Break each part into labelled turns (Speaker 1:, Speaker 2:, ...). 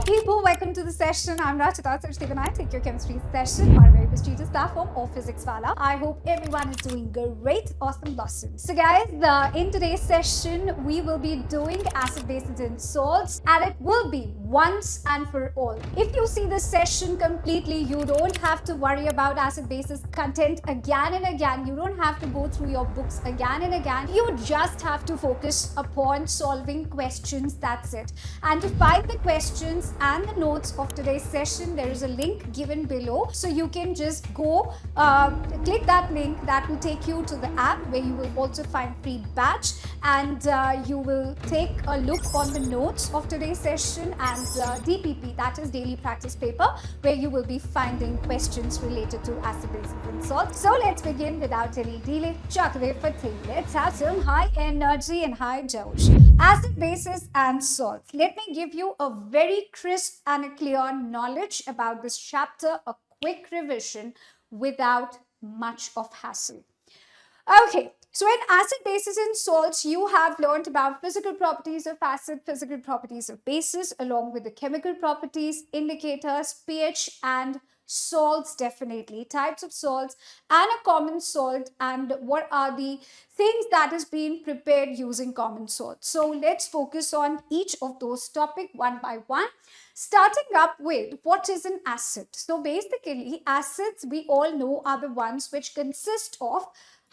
Speaker 1: people, welcome to the session. I'm Rachita Saraswati and I take your chemistry session on a very prestigious platform of Physics Wala. I hope everyone is doing great, awesome, blossom. So guys, in today's session, we will be doing acid, bases and salts, and it will be once and for all. If you see this session completely, you don't have to worry about acid, bases content again and again. You don't have to go through your books again and again. You just have to focus upon solving questions, that's it. And to find the questions and the notes of today's session, there is a link given below. So you can just go click that link. That will take you to the app where you will also find free batch, and you will take a look on the notes of today's session and DPP, that is daily practice paper, where you will be finding questions related to acid, bases and salts. So let's begin without any delay. Chakre Fateh. Let's have some high energy and high josh. Acid, bases and salts. Let me give you a very crisp and a clear knowledge about this chapter, a quick revision without much of hassle. Okay, so in acid, bases and salts, you have learned about physical properties of acid, physical properties of bases, along with the chemical properties, indicators, pH and salts, definitely types of salts and a common salt, and what are the things that is being prepared using common salt. So let's focus on each of those topics one by one, starting up with what is an acid. So basically acids, we all know, are the ones which consist of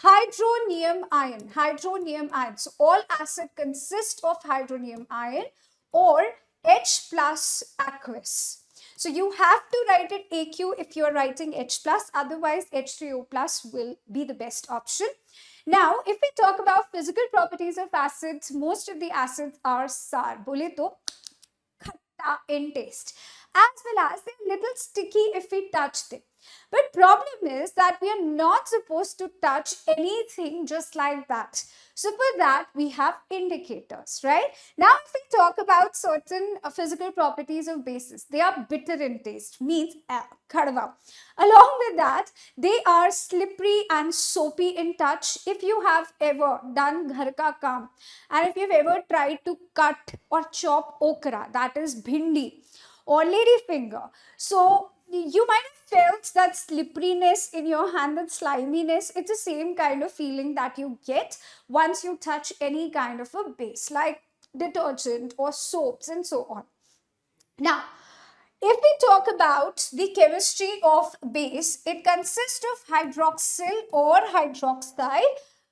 Speaker 1: hydronium ion. So all acid consist of hydronium ion or H plus aqueous. So you have to write it AQ if you are writing H plus, otherwise H3O plus will be the best option. Now, if we talk about physical properties of acids, most of the acids are sour, bole to khatta in taste, as well as they're little sticky if we touch them. But problem is that we are not supposed to touch anything just like that. So for that, we have indicators, right? Now, if we talk about certain physical properties of bases, they are bitter in taste, means kadwa. Along with that, they are slippery and soapy in touch. If you have ever done ghar ka kaam, and if you've ever tried to cut or chop okra, that is bhindi, or ladyfinger, so you might have felt that slipperiness in your hand, that sliminess. It's the same kind of feeling that you get once you touch any kind of a base like detergent or soaps and so on. Now, if we talk about the chemistry of base, it consists of hydroxyl or hydroxide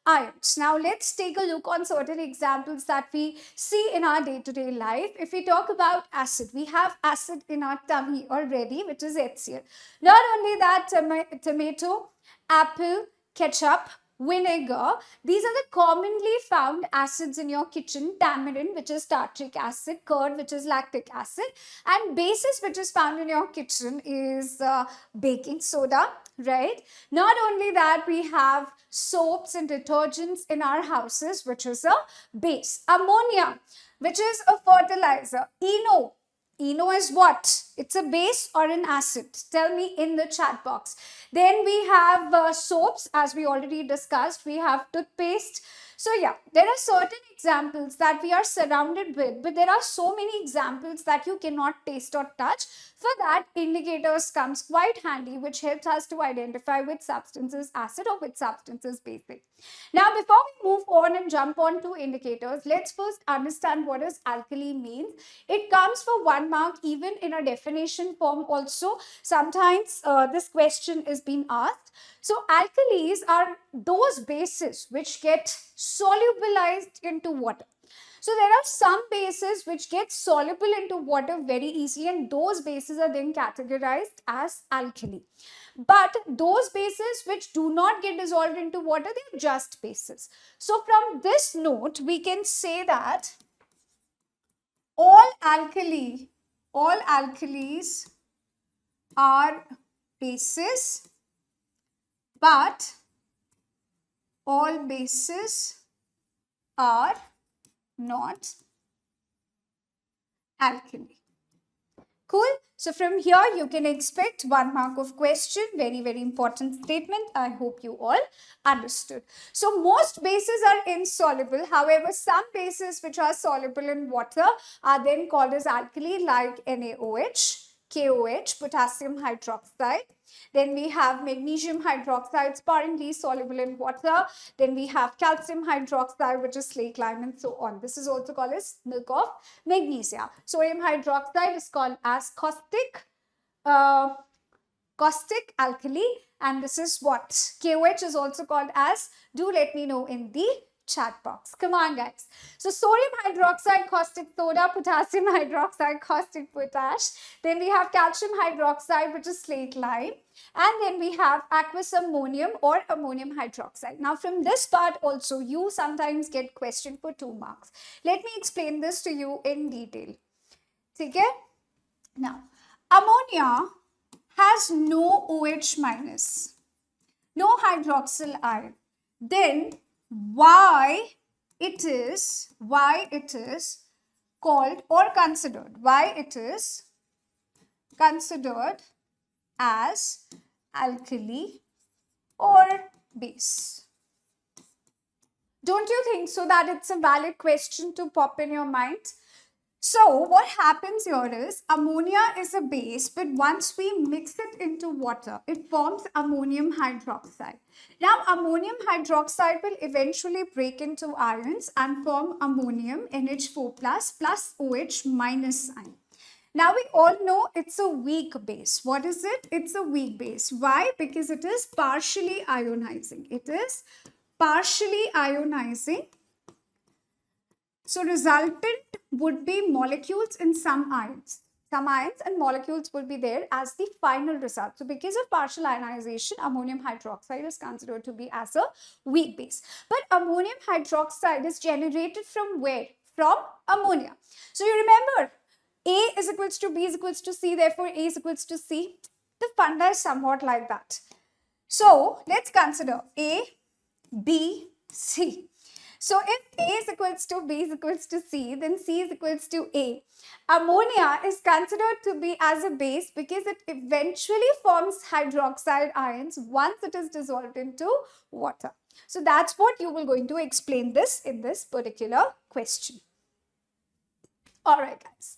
Speaker 1: ions. Now, let's take a look on certain examples that we see in our day-to-day life. If we talk about acid, we have acid in our tummy already, which is HCl. Not only that, tomato, apple, ketchup, vinegar, these are the commonly found acids in your kitchen. Tamarind, which is tartric acid, curd, which is lactic acid, and bases which is found in your kitchen is baking soda, right? Not only that, we have soaps and detergents in our houses, which is a base. Ammonia, which is a fertilizer. ENO is what? It's a base or an acid? Tell me in the chat box. Then we have soaps, as we already discussed. We have toothpaste. So yeah, there are certain examples that we are surrounded with, but there are so many examples that you cannot taste or touch. For that, indicators comes quite handy, which helps us to identify which substance is acid or which substance is basic. Now, before we move on and jump on to indicators, let's first understand what does alkali means. It comes for 1 mark even in a definition form also. Sometimes this question is being asked. So alkalis are those bases which get solubilized into water. So there are some bases which get soluble into water very easily, and those bases are then categorized as alkali. But those bases which do not get dissolved into water, they are just bases. So from this note, we can say that all alkalis are bases, but all bases are not alkali. Cool. So from here, you can expect 1 mark of question. Very, very important statement. I hope you all understood. So most bases are insoluble. However, some bases which are soluble in water are then called as alkali, like NaOH, KOH, potassium hydroxide. Then we have magnesium hydroxide, sparingly soluble in water. Then we have calcium hydroxide, which is slaked lime, and so on. This is also called as milk of magnesia. Sodium hydroxide is called as caustic alkali, and this is what KOH is also called as. Do let me know in the chat box. Come on, guys. So sodium hydroxide, caustic soda, potassium hydroxide, caustic potash. Then we have calcium hydroxide, which is slaked lime. And then we have aqueous ammonium or ammonium hydroxide. Now from this part also, you sometimes get question for 2 marks. Let me explain this to you in detail. Okay? Now, ammonia has no OH minus, no hydroxyl ion. Then why it is called or considered, why it is considered as alkali or base? Don't you think so that it's a valid question to pop in your mind? So what happens here is ammonia is a base, but once we mix it into water, it forms ammonium hydroxide. Now ammonium hydroxide will eventually break into ions and form ammonium NH4 plus OH minus ion. Now we all know it's a weak base. What is it? It's a weak base. Why? Because it is partially ionizing. It is partially ionizing. So resultant would be molecules in some ions. Some ions and molecules will be there as the final result. So because of partial ionization, ammonium hydroxide is considered to be as a weak base. But ammonium hydroxide is generated from where? From ammonia. So you remember, A is equals to B is equals to C, therefore A is equals to C. The funda is somewhat like that. So let's consider A, B, C. So if A is equals to B is equals to C, then C is equals to A. Ammonia is considered to be as a base because it eventually forms hydroxide ions once it is dissolved into water. So that's what you will going to explain this in this particular question. All right, guys.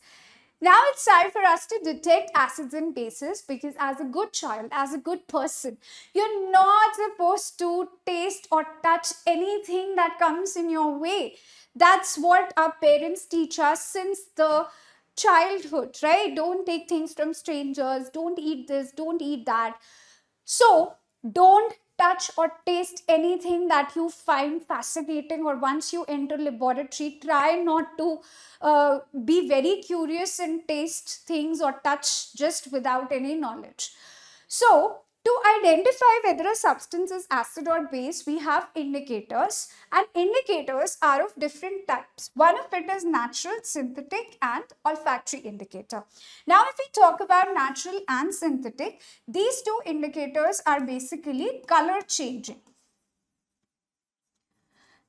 Speaker 1: Now it's time for us to detect acids and bases, because as a good child, as a good person, you're not supposed to taste or touch anything that comes in your way. That's what our parents teach us since the childhood, right? Don't take things from strangers, don't eat this, don't eat that. So don't touch or taste anything that you find fascinating, or once you enter laboratory, try not to be very curious and taste things or touch just without any knowledge. So to identify whether a substance is acid or base, we have indicators, and indicators are of different types. One of it is natural, synthetic, and olfactory indicator. Now, if we talk about natural and synthetic, these two indicators are basically color changing.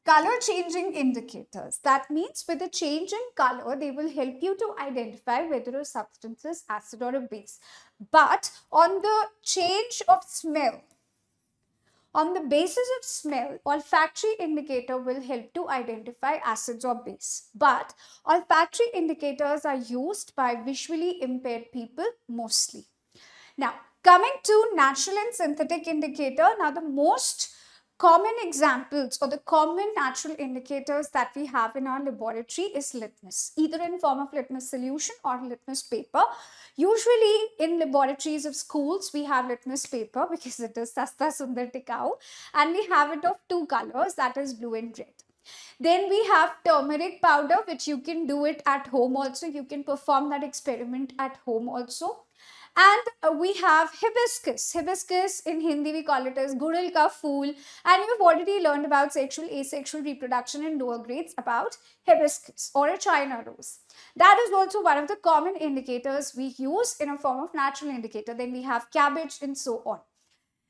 Speaker 1: Color changing indicators. That means with a change in color, they will help you to identify whether a substance is acid or a base. But on the change of smell, on the basis of smell, olfactory indicator will help to identify acids or base. But olfactory indicators are used by visually impaired people mostly. Now, coming to natural and synthetic indicator, now the most common examples or the common natural indicators that we have in our laboratory is litmus, either in form of litmus solution or litmus paper. Usually in laboratories of schools, we have litmus paper because it is Sasta Sundar Tikau, and we have it of two colors, that is blue and red. Then we have turmeric powder, which you can do it at home also. You can perform that experiment at home also. And we have hibiscus. Hibiscus in Hindi we call it as gudal ka phool. And you've already learned about sexual, asexual reproduction in lower grades about hibiscus or a China rose. That is also one of the common indicators we use in a form of natural indicator. Then we have cabbage and so on.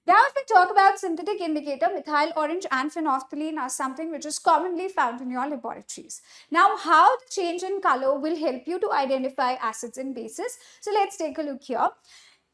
Speaker 1: Now, if we talk about synthetic indicator, methyl orange and phenolphthalein are something which is commonly found in your laboratories. Now, how the change in color will help you to identify acids and bases? So, let's take a look here.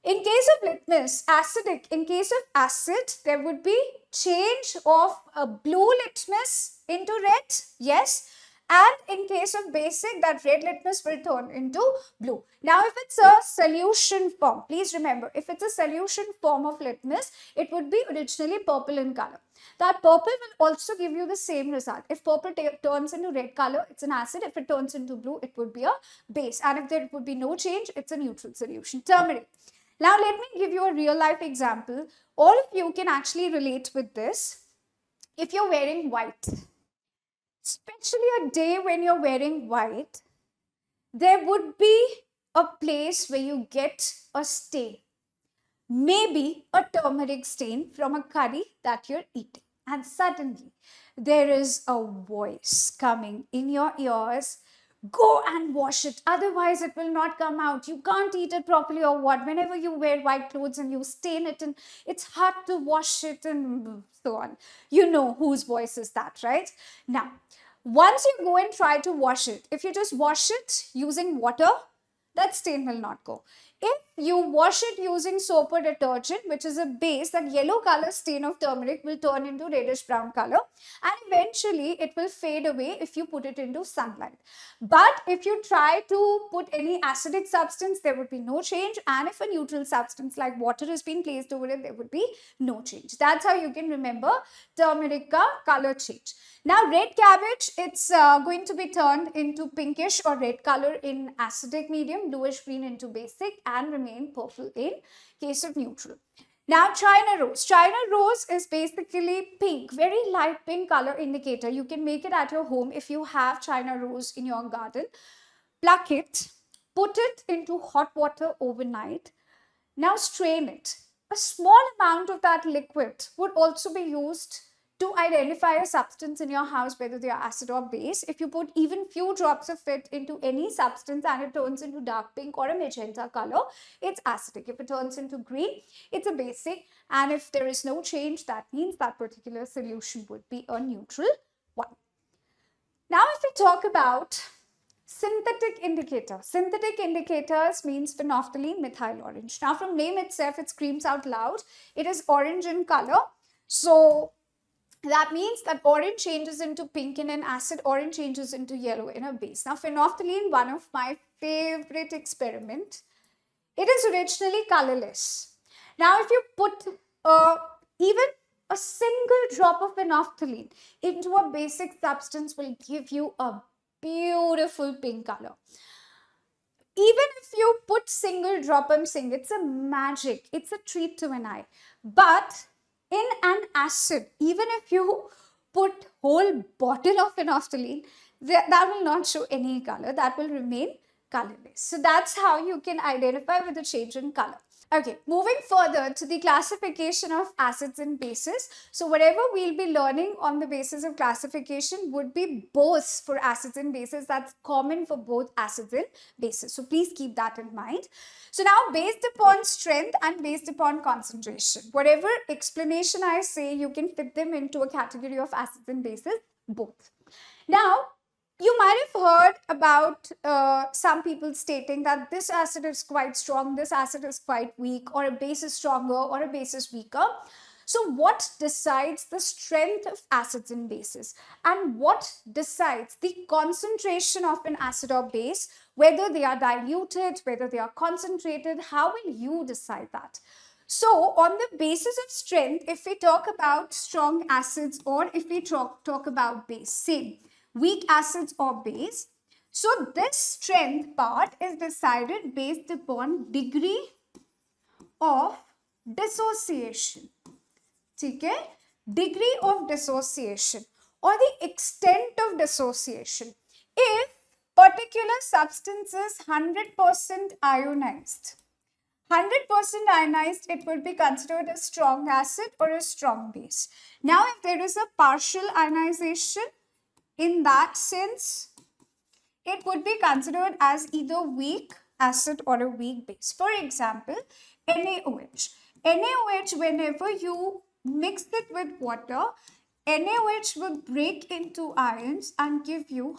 Speaker 1: In case of litmus, acidic, in case of acid, there would be change of a blue litmus into red, yes. And in case of basic, that red litmus will turn into blue. Now, if it's a solution form, please remember, if it's a solution form of litmus, it would be originally purple in color. That purple will also give you the same result. If purple turns into red color, it's an acid. If it turns into blue, it would be a base. And if there would be no change, it's a neutral solution. Turmeric. Now, let me give you a real life example. All of you can actually relate with this. If you're wearing white, especially a day when you're wearing white, there would be a place where you get a stain. Maybe a turmeric stain from a curry that you're eating. And suddenly, there is a voice coming in your ears. Go and wash it, otherwise it will not come out. You can't eat it properly or what. Whenever you wear white clothes and you stain it and it's hard to wash it and so on. You know whose voice is that, right? Now, once you go and try to wash it, if you just wash it using water, that stain will not go. If you wash it using soap or detergent, which is a base, that yellow color stain of turmeric will turn into reddish brown color, and eventually it will fade away if you put it into sunlight. But if you try to put any acidic substance, there would be no change, and if a neutral substance like water has been placed over it, there would be no change. That's how you can remember turmeric ka color change. Now, red cabbage, it's going to be turned into pinkish or red color in acidic medium, bluish green into basic, and remain purple in case of neutral. Now, China rose. China rose is basically pink, very light pink color indicator. You can make it at your home if you have China rose in your garden. Pluck it, put it into hot water overnight. Now, strain it. A small amount of that liquid would also be used to identify a substance in your house, whether they are acid or base. If you put even few drops of it into any substance and it turns into dark pink or a magenta color, it's acidic. If it turns into green, it's a basic. And if there is no change, that means that particular solution would be a neutral one. Now, if we talk about synthetic indicator. Synthetic indicators means phenolphthalein, methyl orange. Now, from name itself, it screams out loud. It is orange in color. So, that means that orange changes into pink in an acid, orange changes into yellow in a base. Now, phenolphthalein, one of my favorite experiment, it is originally colorless. Now, if you put even a single drop of phenolphthalein into a basic substance will give you a beautiful pink color. Even if you put single drop, I'm saying it's a magic, it's a treat to an eye. But in an acid, even if you put whole bottle of phenolphthalein, that will not show any color, that will remain colorless. So that's how you can identify with the change in color. Okay, moving further to the classification of acids and bases. So whatever we'll be learning on the basis of classification would be both for acids and bases. That's common for both acids and bases. So please keep that in mind. So now, based upon strength and based upon concentration, whatever explanation I say, you can fit them into a category of acids and bases, both. Now, you might have heard about some people stating that this acid is quite strong, this acid is quite weak, or a base is stronger, or a base is weaker. So what decides the strength of acids and bases? And what decides the concentration of an acid or base? Whether they are diluted, whether they are concentrated, how will you decide that? So on the basis of strength, if we talk about strong acids or if we talk about base, same. Weak acids or base. So this strength part is decided based upon degree of dissociation. Okay? Degree of dissociation or the extent of dissociation. If particular substance is 100% ionized, 100% ionized, it would be considered a strong acid or a strong base. Now, if there is a partial ionization, in that sense, it would be considered as either weak acid or a weak base. For example, NaOH. NaOH, whenever you mix it with water, NaOH will break into ions and give you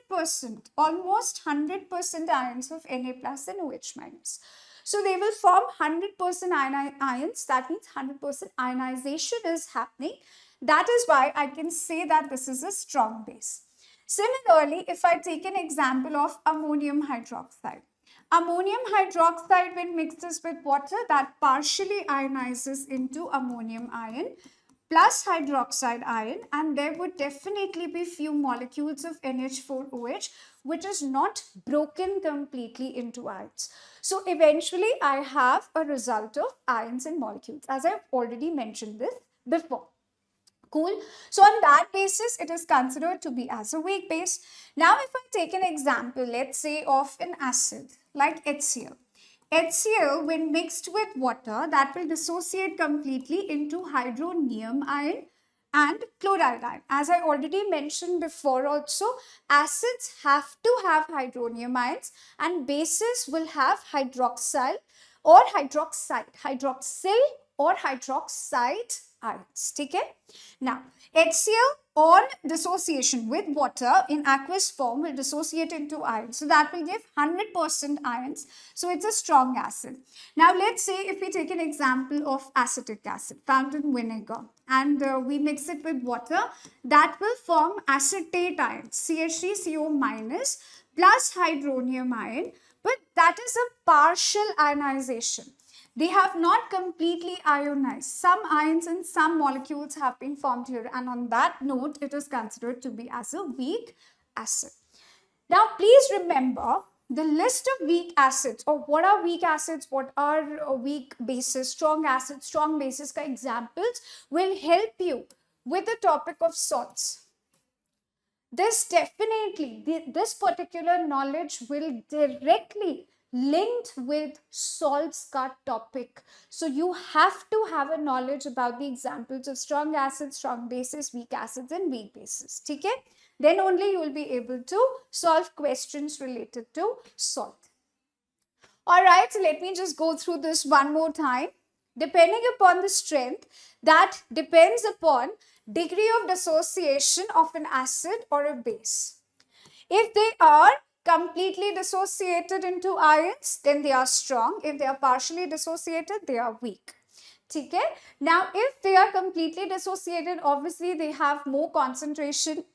Speaker 1: 100%, almost 100% ions of Na plus and OH minus. So they will form 100% ions. That means 100% ionization is happening. That is why I can say that this is a strong base. Similarly, if I take an example of ammonium hydroxide. Ammonium hydroxide, when mixed with water, that partially ionizes into ammonium ion plus hydroxide ion, and there would definitely be few molecules of NH4OH which is not broken completely into ions. So eventually I have a result of ions and molecules, as I've already mentioned this before. Cool. So on that basis, it is considered to be as a weak base. Now, if I take an example, let's say of an acid like HCl. HCl, when mixed with water, that will dissociate completely into hydronium ion and chloride ion. As I already mentioned before also, acids have to have hydronium ions and bases will have hydroxyl or hydroxyl or hydroxide ions. Okay? Now, HCl on dissociation with water in aqueous form will dissociate into ions. So that will give 100% ions. So it's a strong acid. Now let's say if we take an example of acetic acid found in vinegar and we mix it with water, that will form acetate ions, CH3CO minus plus hydronium ion, but that is a partial ionization. They have not completely ionized. Some ions and some molecules have been formed here, and on that note, it is considered to be as a weak acid. Now, please remember the list of weak acids, or what are weak acids, what are weak bases, strong acids, strong bases ka examples will help you with the topic of salts. This definitely, this particular knowledge will directly linked with salts ka topic. So you have to have a knowledge about the examples of strong acids, strong bases, weak acids and weak bases. Okay? Then only you will be able to solve questions related to salt. Alright, so let me just go through this one more time. Depending upon the strength, that depends upon degree of dissociation of an acid or a base. If they are completely dissociated into ions, then they are strong. If they are partially dissociated, they are weak. Okay? Now, if they are completely dissociated, obviously they have more concentration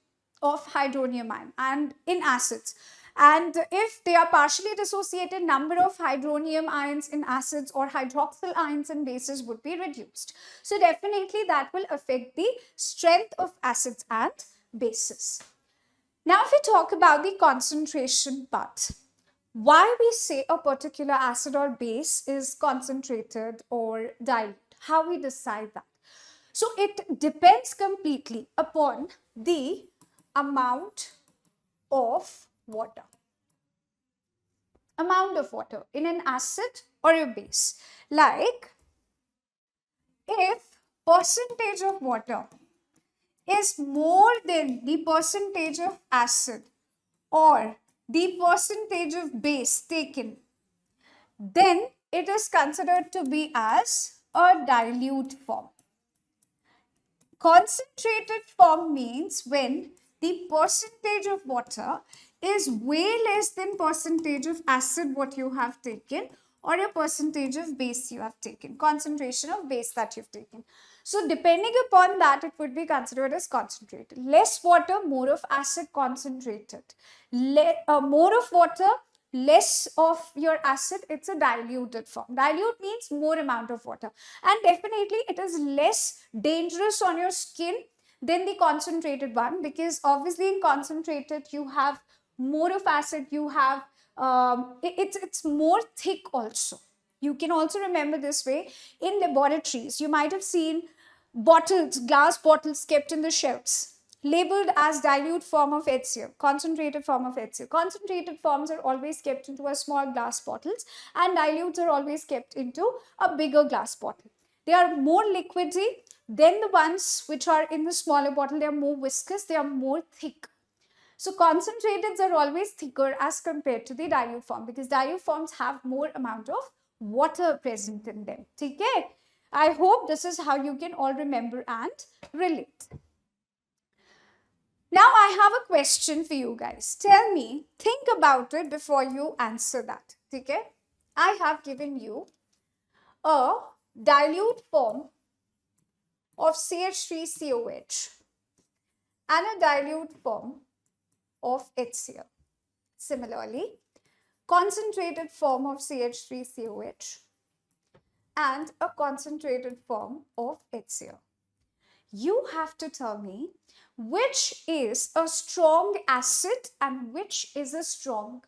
Speaker 1: of hydronium ion and in acids. And if they are partially dissociated, number of hydronium ions in acids or hydroxyl ions in bases would be reduced. So definitely that will affect the strength of acids and bases. Now, if we talk about the concentration part, why we say a particular acid or base is concentrated or dilute, how we decide that. So, it depends completely upon the amount of water. Amount of water in an acid or a base. Like, if percentage of water is more than the percentage of acid or the percentage of base taken, then it is considered to be as a dilute form. Concentrated form means when the percentage of water is way less than percentage of acid what you have taken or a percentage of base you have taken, concentration of base that you've taken. So depending upon that, it would be considered as concentrated. Less water, more of acid, concentrated. More of water, less of your acid, it's a diluted form. Dilute means more amount of water. And definitely it is less dangerous on your skin than the concentrated one, because obviously in concentrated you have more of acid, you have, it's more thick also. You can also remember this way. In laboratories, you might have seen bottles, glass bottles kept in the shelves, labeled as dilute form of HCl, concentrated form of HCl. Concentrated forms are always kept into a small glass bottles and dilutes are always kept into a bigger glass bottle. They are more liquidy than the ones which are in the smaller bottle. They are more viscous, they are more thick. So concentrateds are always thicker as compared to the dilute form, because dilute forms have more amount of water present in them. Okay? I hope this is how you can all remember and relate. Now I have a question for you guys. Tell me, think about it before you answer that. Okay? I have given you a dilute form of CH3COH and a dilute form of HCl. Similarly, concentrated form of CH3COH and a concentrated form of HCl. You have to tell me which is a strong acid and which is a strong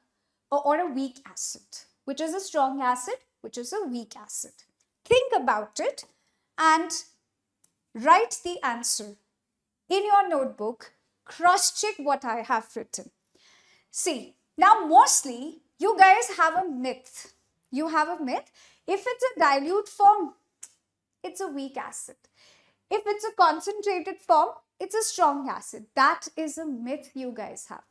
Speaker 1: or a weak acid. Which is a strong acid, which is a weak acid. Think about it and write the answer in your notebook. Cross-check what I have written. See, now mostly you guys have a myth. You have a myth. If it's a dilute form, it's a weak acid. If it's a concentrated form, it's a strong acid. That is a myth you guys have.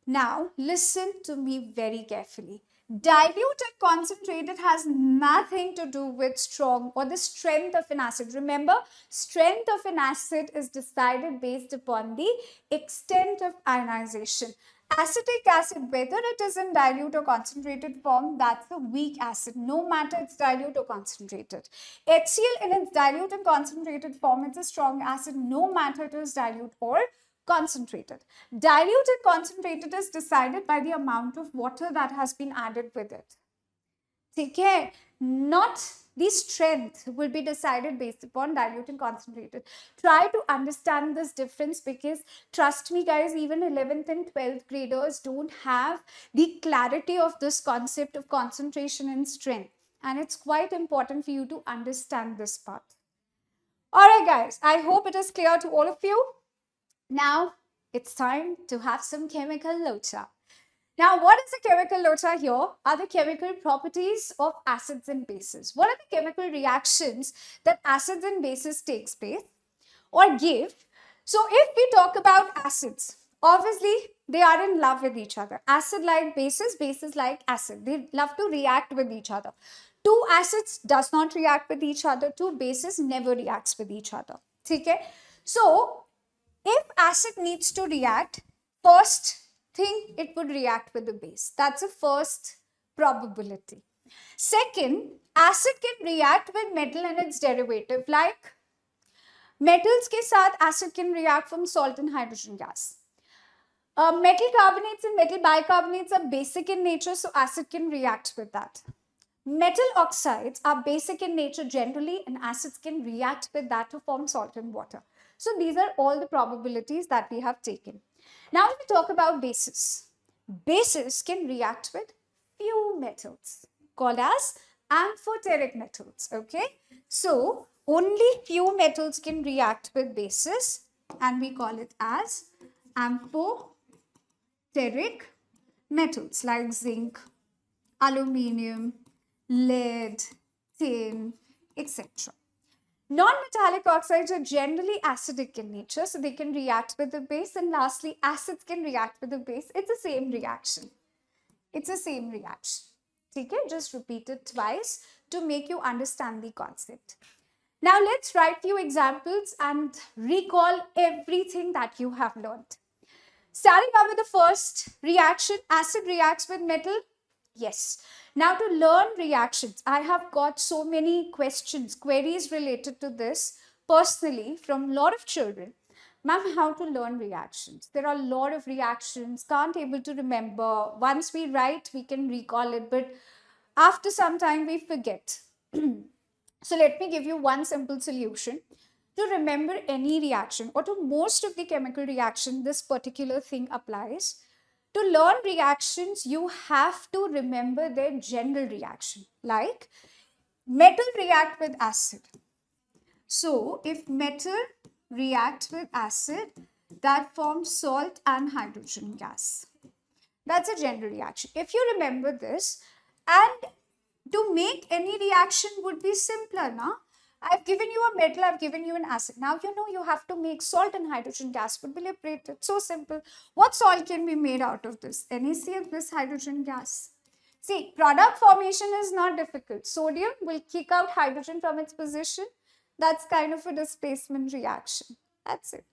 Speaker 1: Now, listen to me very carefully. Dilute and concentrated has nothing to do with strong or the strength of an acid. Remember, strength of an acid is decided based upon the extent of ionization. Acetic acid, whether it is in dilute or concentrated form, that's a weak acid, no matter it's dilute or concentrated. HCl in its dilute and concentrated form, it's a strong acid, no matter it is dilute or concentrated. Dilute and concentrated is decided by the amount of water that has been added with it. Okay, not the strength will be decided based upon dilute and concentrated. Try to understand this difference, because trust me guys, even 11th and 12th graders don't have the clarity of this concept of concentration and strength. And it's quite important for you to understand this part. Alright guys, I hope it is clear to all of you. Now it's time to have some chemical locha. Now, what is the chemical locha here? Are the chemical properties of acids and bases. What are the chemical reactions that acids and bases takes place or give? So, if we talk about acids, obviously they are in love with each other. Acid like bases, bases like acid. They love to react with each other. Two acids does not react with each other. Two bases never reacts with each other. Okay? So, if acid needs to react, first thing it would react with the base. That's the first probability. Second, acid can react with metal and its derivative, like metals के साथ acid can react from salt and hydrogen gas. Metal carbonates and metal bicarbonates are basic in nature, so acid can react with that. Metal oxides are basic in nature generally, and acids can react with that to form salt and water. So these are all the probabilities that we have taken. Now we talk about bases. Bases can react with few metals called as amphoteric metals. Okay, so only few metals can react with bases, and we call it as amphoteric metals like zinc, aluminium, lead, tin, etc. Non-metallic oxides are generally acidic in nature, so they can react with the base. And lastly, acids can react with the base. It's the same reaction. It's the same reaction. Okay, just repeat it twice to make you understand the concept. Now let's write few examples and recall everything that you have learned. Starting up with the first reaction, acid reacts with metal. Yes. Now to learn reactions, I have got so many queries related to this personally from a lot of children. Ma'am, how to learn reactions? There are a lot of reactions, can't able to remember. Once we write, we can recall it, but after some time we forget. So let me give you one simple solution. To remember any reaction or to most of the chemical reaction, this particular thing applies. To learn reactions, you have to remember their general reaction. Like metal react with acid. So if metal reacts with acid, that forms salt and hydrogen gas. That's a general reaction. If you remember this, and to make any reaction would be simpler, na? I've given you a metal, I've given you an acid. Now you know you have to make salt and hydrogen gas would be liberated. So simple. What salt can be made out of this? NaCl plus hydrogen gas. See, product formation is not difficult. Sodium will kick out hydrogen from its position. That's kind of a displacement reaction. That's it.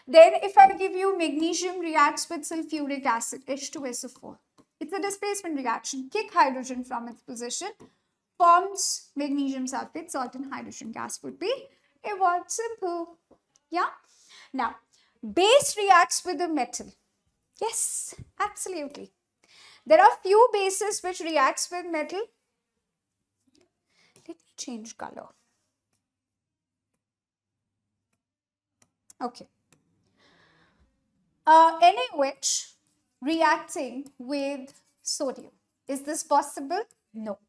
Speaker 1: Then if I give you magnesium reacts with sulfuric acid, H2SO4. It's a displacement reaction. Kick hydrogen from its position, forms magnesium sulfate, salt and hydrogen gas would be evolved. Simple. Yeah. Now, base reacts with a metal. Yes, absolutely. There are few bases which reacts with metal. Let me change color. Okay. NaOH reacting with sodium. Is this possible? No.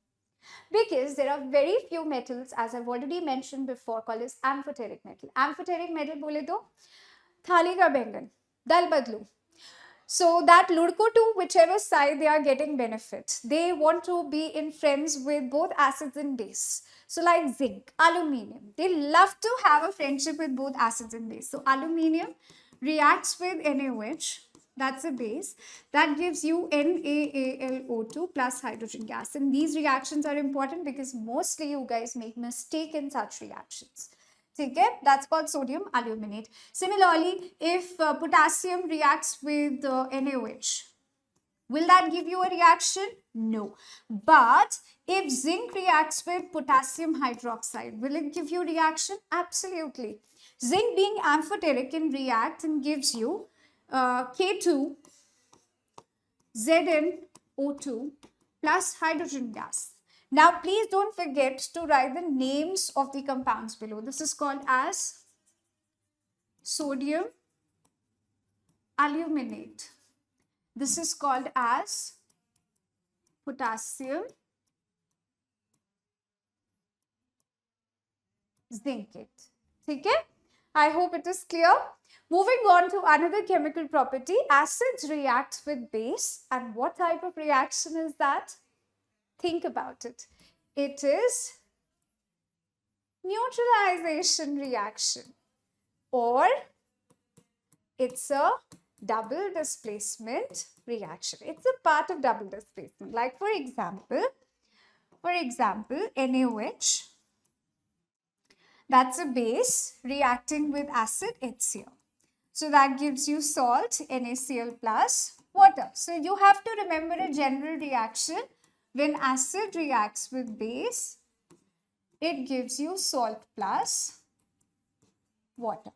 Speaker 1: Because there are very few metals, as I've already mentioned before, called as amphoteric metal. Amphoteric metal bole to thali ka bengan, dal badlu. So that Ludko to whichever side they are getting benefit, they want to be in friends with both acids and base. So like zinc, aluminium, they love to have a friendship with both acids and base. So aluminium reacts with NaOH, that's a base, that gives you NaAlO2 plus hydrogen gas. And these reactions are important because mostly you guys make mistake in such reactions. Okay, that's called sodium aluminate. Similarly, if potassium reacts with NaOH, will that give you a reaction? No. But if zinc reacts with potassium hydroxide, will it give you reaction? Absolutely. Zinc being amphoteric can react and gives you K2 ZnO2 plus hydrogen gas. Now, please don't forget to write the names of the compounds below. This is called as sodium aluminate. This is called as potassium zincate. Okay? I hope it is clear. Moving on to another chemical property, acids react with base. And what type of reaction is that? Think about it. It is neutralization reaction, or it's a double displacement reaction. It's a part of double displacement. Like for example, NaOH, that's a base reacting with acid HCl. So that gives you salt, NaCl plus water. So you have to remember a general reaction. When acid reacts with base, it gives you salt plus water.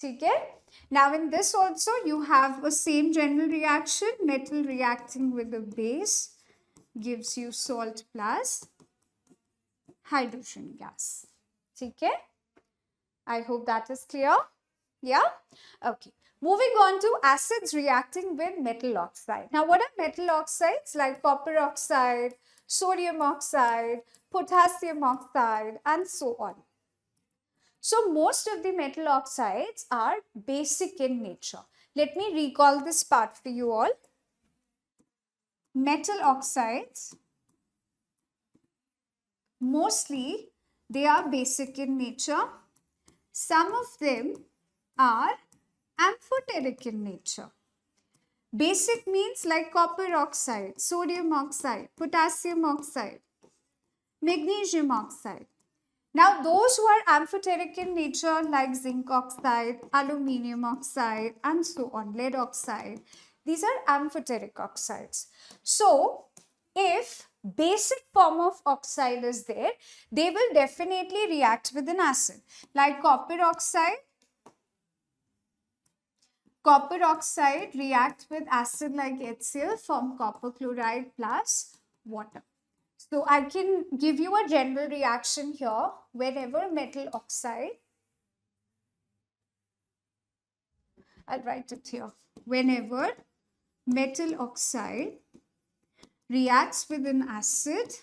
Speaker 1: Okay? Now in this also you have a same general reaction. Metal reacting with the base gives you salt plus hydrogen gas. Okay? I hope that is clear. Yeah? Okay. Moving on to acids reacting with metal oxide. Now, what are metal oxides? Like copper oxide, sodium oxide, potassium oxide, and so on. So, most of the metal oxides are basic in nature. Let me recall this part for you all. Metal oxides, mostly they are basic in nature. Some of them are amphoteric in nature. Basic means like copper oxide, sodium oxide, potassium oxide, magnesium oxide. Now those who are amphoteric in nature like zinc oxide, aluminium oxide and so on, lead oxide, these are amphoteric oxides. So if basic form of oxide is there, they will definitely react with an acid. Like copper oxide reacts with acid like HCl, form copper chloride plus water. So I can give you a general reaction here. Whenever metal oxide, I'll write it here. Whenever metal oxide reacts with an acid,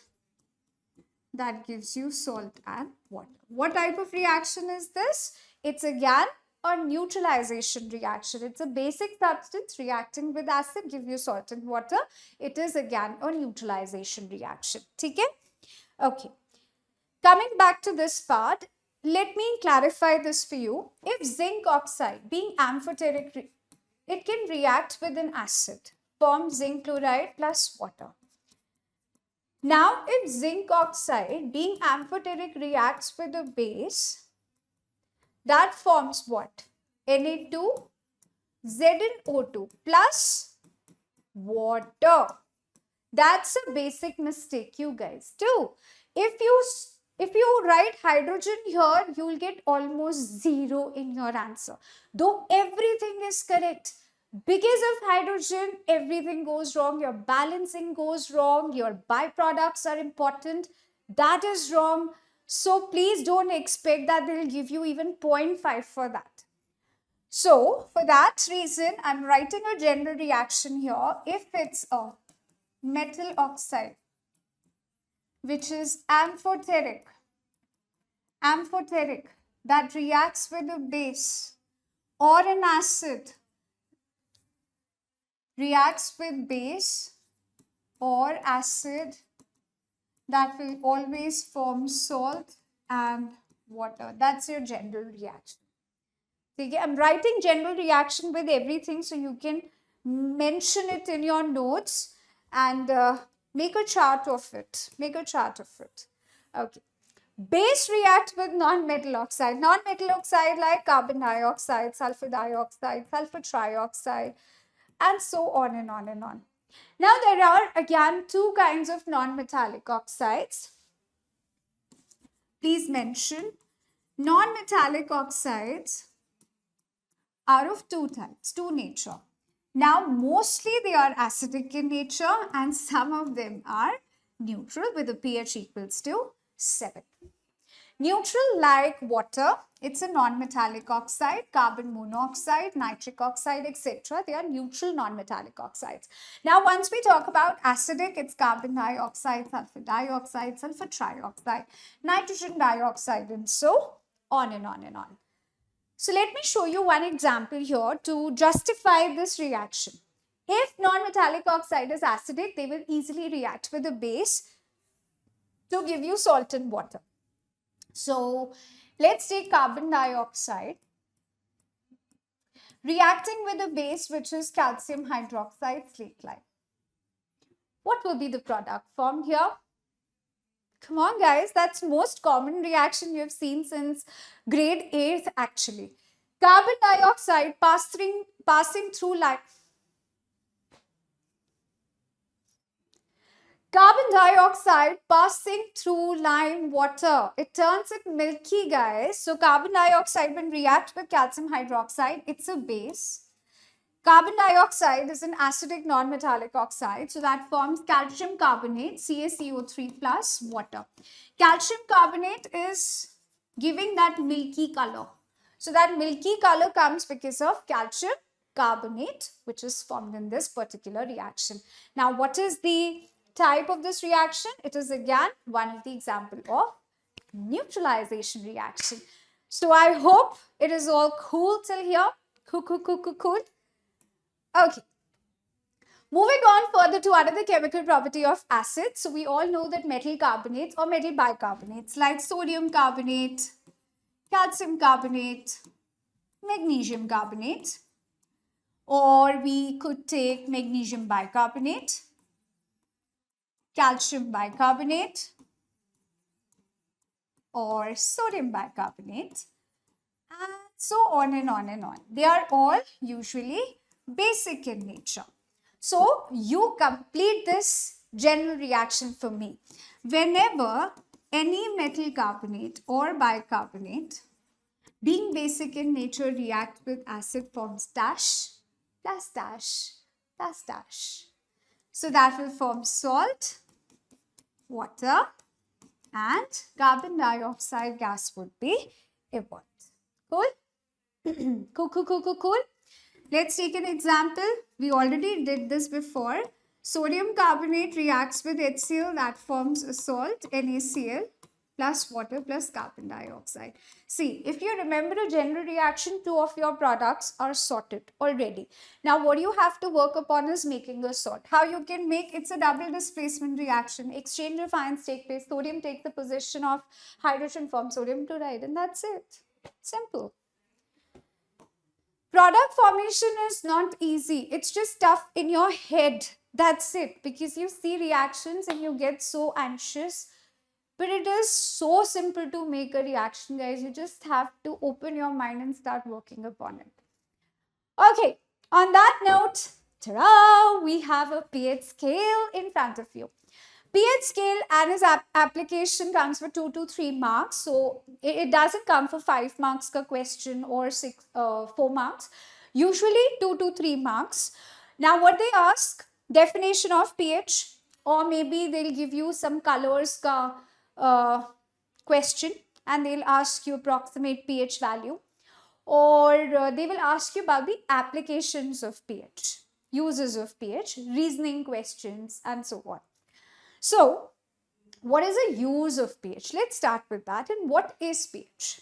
Speaker 1: that gives you salt and water. What type of reaction is this? It's again a neutralization reaction. It's a basic substance reacting with acid, give you salt and water. It is again a neutralization reaction. Okay. Coming back to this part, let me clarify this for you. If zinc oxide being amphoteric, it can react with an acid, form zinc chloride plus water. Now, if zinc oxide being amphoteric reacts with a base, that forms what? Na2, ZnO2 plus water. That's a basic mistake you guys do. If you write hydrogen here, you will get almost 0 in your answer. Though everything is correct. Because of hydrogen, everything goes wrong. Your balancing goes wrong. Your byproducts are important. That is wrong. So please don't expect that they'll give you even 0.5 for that. So for that reason, I'm writing a general reaction here. If it's a metal oxide, which is amphoteric, that reacts with a base, or an acid reacts with base or acid, that will always form salt and water. That's your general reaction. Okay, I'm writing general reaction with everything so you can mention it in your notes and make a chart of it. Okay. Base react with non-metal oxide. Non-metal oxide like carbon dioxide, sulfur dioxide, sulfur trioxide, and so on and on and on. Now there are again two kinds of non-metallic oxides. Please mention non-metallic oxides are of two types, two nature. Now mostly they are acidic in nature and some of them are neutral with a pH equals to 7. Neutral like water, it's a non-metallic oxide, carbon monoxide, nitric oxide, etc. They are neutral non-metallic oxides. Now once we talk about acidic, it's carbon dioxide, sulfur dioxide, sulfur trioxide, nitrogen dioxide, and so on and on and on. So let me show you one example here to justify this reaction. If non-metallic oxide is acidic, they will easily react with a base to give you salt and water. So let's take carbon dioxide reacting with a base which is calcium hydroxide slate lime. What will be the product formed here? Come on guys, that's most common reaction you have seen since grade 8th actually. Carbon dioxide passing through lime. Carbon dioxide passing through lime water. It turns it milky, guys. So carbon dioxide when reacts with calcium hydroxide, it's a base. Carbon dioxide is an acidic non-metallic oxide. So that forms calcium carbonate, CaCO3 plus water. Calcium carbonate is giving that milky color. So that milky color comes because of calcium carbonate, which is formed in this particular reaction. Now, what is the type of this reaction? It is again one of the example of neutralization reaction. So I hope it is all cool till here. Cool. Okay. Moving on further to another chemical property of acids. So we all know that metal carbonates or metal bicarbonates like sodium carbonate, calcium carbonate, magnesium carbonate, or we could take magnesium bicarbonate, calcium bicarbonate, or sodium bicarbonate, and so on and on and on. They are all usually basic in nature. So you complete this general reaction for me. Whenever any metal carbonate or bicarbonate being basic in nature react with acid forms dash plus dash plus dash. So that will form salt, water, and carbon dioxide gas would be evolved. Cool? Cool. Let's take an example. We already did this before. Sodium carbonate reacts with HCl, that forms a salt, NaCl, plus water plus carbon dioxide. See, if you remember a general reaction, two of your products are sorted already. Now, what you have to work upon is making a salt. How you can make, it's a double displacement reaction. Exchange of ions take place. Sodium takes the position of hydrogen, forms sodium chloride, and that's it. Simple. Product formation is not easy. It's just tough in your head That's it, because you see reactions and you get so anxious. But it is so simple to make a reaction, guys. You just have to open your mind and start working upon it. Okay, on that note, ta-da, we have a pH scale in front of you. pH scale and its application comes for 2 to 3 marks. So it doesn't come for 5 marks ka question or 4 marks. Usually 2 to 3 marks. Now what they ask, definition of pH, or maybe they'll give you some colors ka question and they'll ask you approximate pH value, or they will ask you about the applications of pH, uses of pH, reasoning questions and so on. So what is the use of pH? Let's start with that. And what is pH?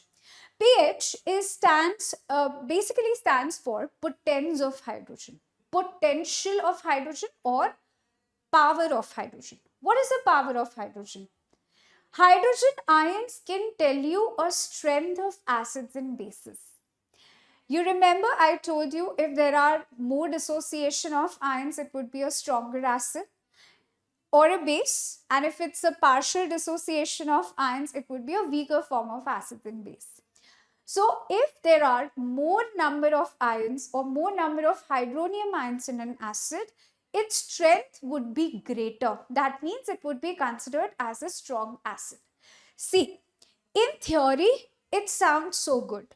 Speaker 1: pH basically stands for potence of hydrogen, potential of hydrogen, or power of hydrogen. What is the power of hydrogen? Hydrogen ions can tell you a strength of acids and bases. You remember I told you if there are more dissociation of ions, it would be a stronger acid or a base, and if it's a partial dissociation of ions, it would be a weaker form of acid and base. So if there are more number of ions or more number of hydronium ions in an acid, its strength would be greater. That means it would be considered as a strong acid. See, in theory, it sounds so good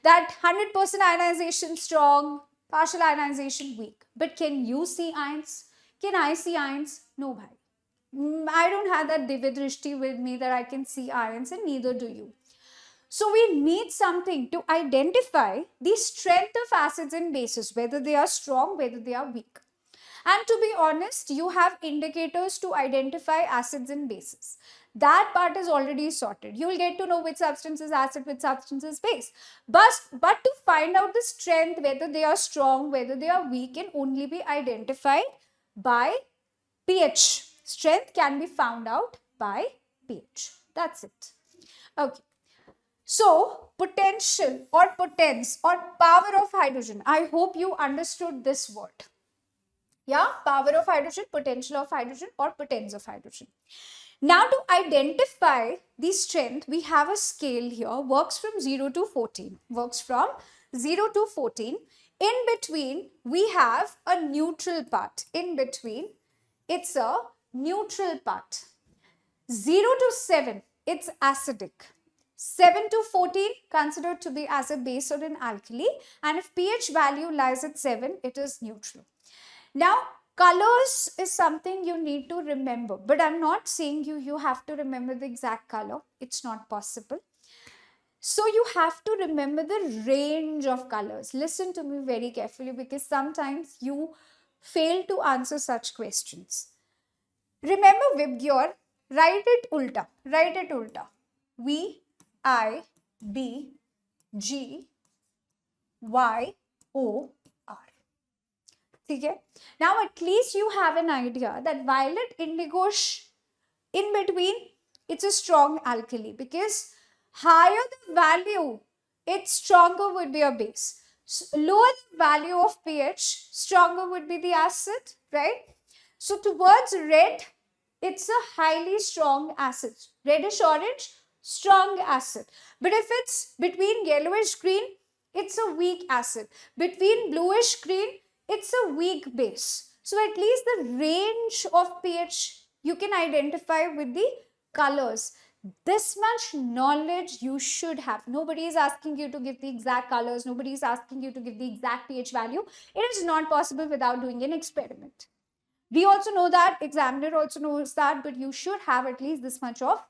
Speaker 1: that 100% ionization strong, partial ionization weak. But can you see ions? Can I see ions? No, bhai. I don't have that Divya Drishti with me that I can see ions, and neither do you. So we need something to identify the strength of acids and bases, whether they are strong, whether they are weak. And to be honest, you have indicators to identify acids and bases. That part is already sorted. You will get to know which substance is acid, which substance is base. But to find out the strength, whether they are strong, whether they are weak, can only be identified by pH. Strength can be found out by pH. That's it. Okay. So, potential or potence or power of hydrogen. I hope you understood this word. Yeah, power of hydrogen, potential of hydrogen, or potence of hydrogen. Now to identify the strength, we have a scale here, works from 0 to 14. Works from 0 to 14. In between, we have a neutral part. In between, it's a neutral part. 0 to 7, it's acidic. 7 to 14, considered to be as a base or an alkali. And if pH value lies at 7, it is neutral. Now, colors is something you need to remember, but I'm not saying you have to remember the exact color. It's not possible. So you have to remember the range of colors. Listen to me very carefully, because sometimes you fail to answer such questions. Remember Vibgyor, write it ulta. Write it ulta. V, I, B, G, Y, O, R. Okay? Now at least you have an idea that violet, indigo, in between, it's a strong alkali, because higher the value, it's stronger would be a base. So lower the value of pH, stronger would be the acid, right? So towards red, it's a highly strong acid. Reddish orange, strong acid. But if it's between yellowish green, it's a weak acid. Between bluish green, it's a weak base. So at least the range of pH you can identify with the colors. This much knowledge you should have. Nobody is asking you to give the exact colors. Nobody is asking you to give the exact pH value. It is not possible without doing an experiment. We also know that, examiner also knows that, but you should have at least this much of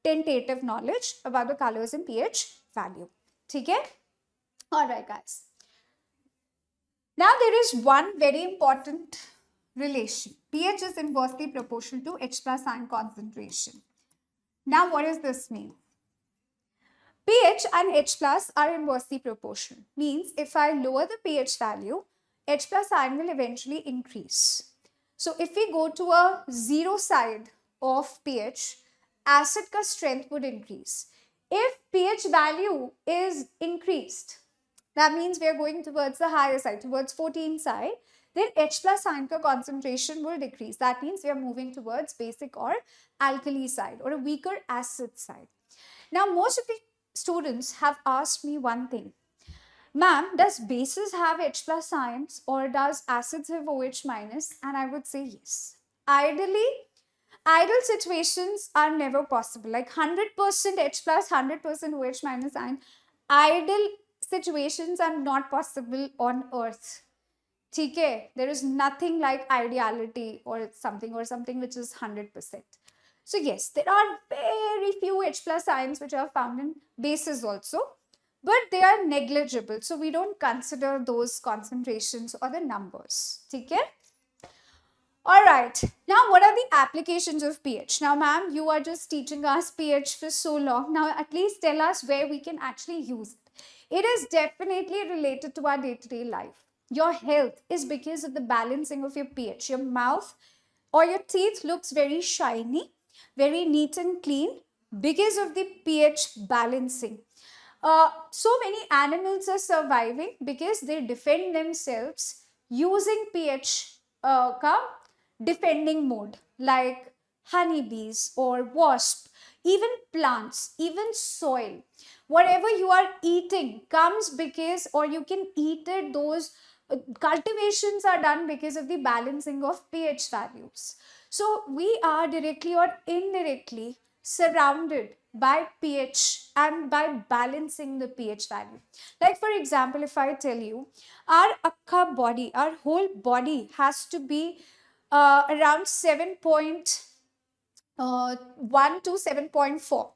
Speaker 1: tentative knowledge about the colors and pH value. Okay? Alright guys. Now there is one very important relation. pH is inversely proportional to H plus ion concentration. Now what does this mean? pH and H plus are inversely proportional. Means if I lower the pH value, H plus ion will eventually increase. So if we go to a zero side of pH, acid ka strength would increase. If pH value is increased, that means we are going towards the higher side, towards 14 side, then H plus ion ka concentration will decrease. That means we are moving towards basic or alkali side or a weaker acid side. Now, most of the students have asked me one thing. Ma'am, does bases have H plus ions or does acids have OH minus? And I would say yes. Ideal situations are never possible. Like 100% H plus, 100% OH minus ion. Ideal situations are not possible on earth. Okay, there is nothing like ideality or something which is 100%. So yes, there are very few H plus ions which are found in bases also, but they are negligible. So we don't consider those concentrations or the numbers. Okay. All right. Now, what are the applications of pH? Now, ma'am, you are just teaching us pH for so long. Now, at least tell us where we can actually use it. It is definitely related to our day-to-day life. Your health is because of the balancing of your pH. Your mouth or your teeth looks very shiny, very neat and clean because of the pH balancing. So many animals are surviving because they defend themselves using pH defending mode, like honeybees or wasp, even plants, even soil. Whatever you are eating comes because, or you can eat it, those cultivations are done because of the balancing of pH values. So we are directly or indirectly surrounded by pH and by balancing the pH value. Like for example, if I tell you, our akka body, our whole body has to be around 7.1 to 7.4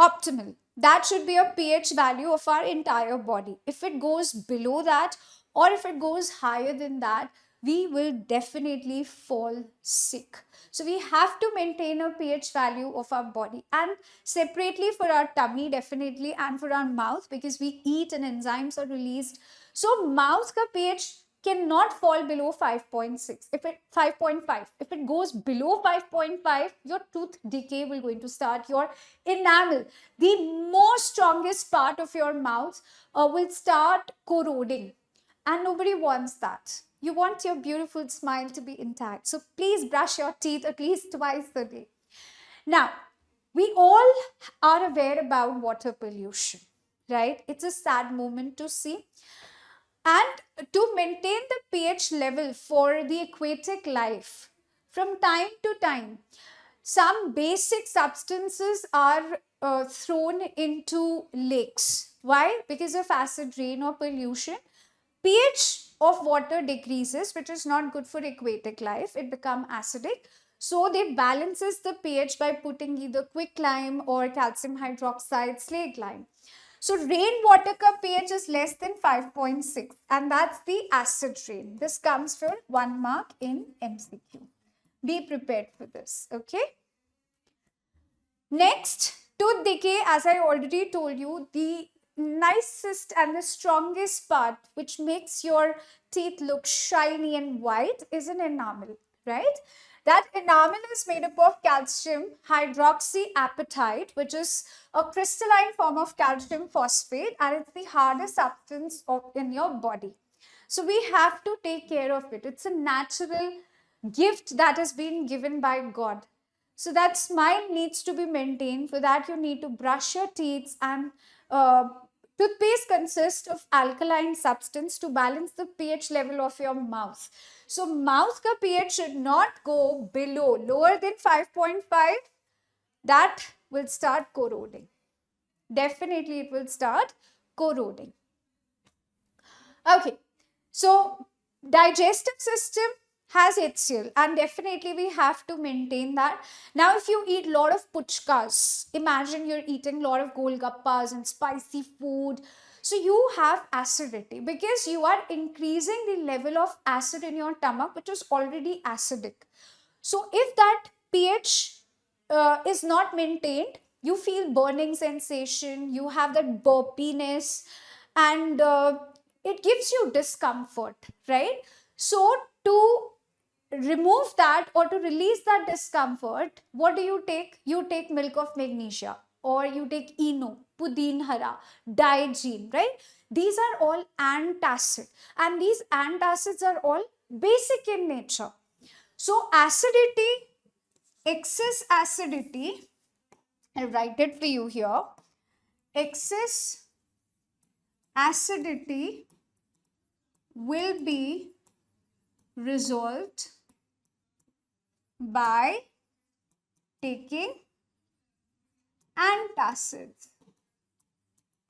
Speaker 1: optimal. That should be a pH value of our entire body. If it goes below that or if it goes higher than that, we will definitely fall sick. So we have to maintain a pH value of our body, and separately for our tummy definitely, and for our mouth, because we eat and enzymes are released. So mouth ka pH cannot fall below 5.6. If it 5.5, if it goes below 5.5, your tooth decay will going to start. Your enamel, the most strongest part of your mouth, will start corroding, and nobody wants that. You want your beautiful smile to be intact. So please brush your teeth at least twice a day. Now, we all are aware about water pollution, right? It's a sad moment to see. And to maintain the pH level for the aquatic life, from time to time, some basic substances are thrown into lakes. Why? Because of acid rain or pollution, pH of water decreases, which is not good for aquatic life. It becomes acidic. So they balances the pH by putting either quicklime or calcium hydroxide, slaked lime. So rainwater ka pH is less than 5.6, and that's the acid rain. This comes for 1 mark in MCQ. Be prepared for this, okay? Next, tooth decay, as I already told you, the nicest and the strongest part which makes your teeth look shiny and white is an enamel, right? That enamel is made up of calcium hydroxyapatite, which is a crystalline form of calcium phosphate, and it's the hardest substance in your body. So we have to take care of it. It's a natural gift that has been given by God. So that smile needs to be maintained. For that, you need to brush your teeth, and toothpaste consists of alkaline substance to balance the pH level of your mouth. So mouth ka pH should not go below, lower than 5.5. That will start corroding. Definitely it will start corroding. Okay, so digestive system has HCl, and definitely we have to maintain that. Now, if you eat a lot of puchkas, imagine you're eating a lot of golgappas and spicy food. So you have acidity because you are increasing the level of acid in your stomach, which is already acidic. So if that pH is not maintained, you feel burning sensation, you have that burpiness, and it gives you discomfort, right? So to remove that or to release that discomfort, what do you take? You take milk of magnesia, or you take Eno, Pudin Hara, Diagene, right? These are all antacid, and these antacids are all basic in nature. So acidity, excess acidity, I'll write it for you here. Excess acidity will be resolved by taking antacids.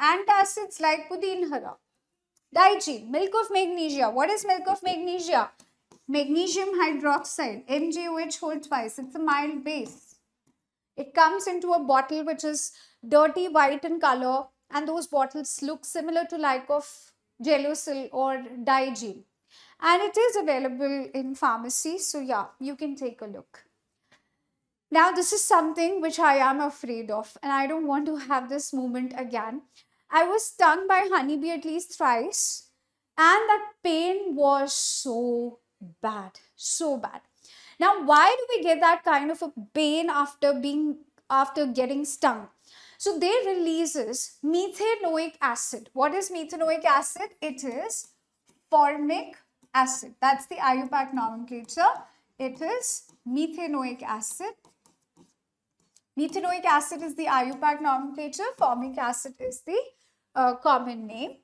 Speaker 1: Antacids like pudin hara. Digen, milk of magnesia. What is milk of magnesia? Magnesium hydroxide, MgOH whole twice. It's a mild base. It comes into a bottle which is dirty white in color, and those bottles look similar to like of Gelusil or Digen. And it is available in pharmacy. So yeah, you can take a look. Now, this is something which I am afraid of, and I don't want to have this moment again. I was stung by honeybee at least thrice, and that pain was so bad, so bad. Now, why do we get that kind of a pain after getting stung? So they releases methanoic acid. What is methanoic acid? It is formic acid. That's the IUPAC nomenclature. It is methanoic acid. Methanoic acid is the IUPAC nomenclature. Formic acid is the common name.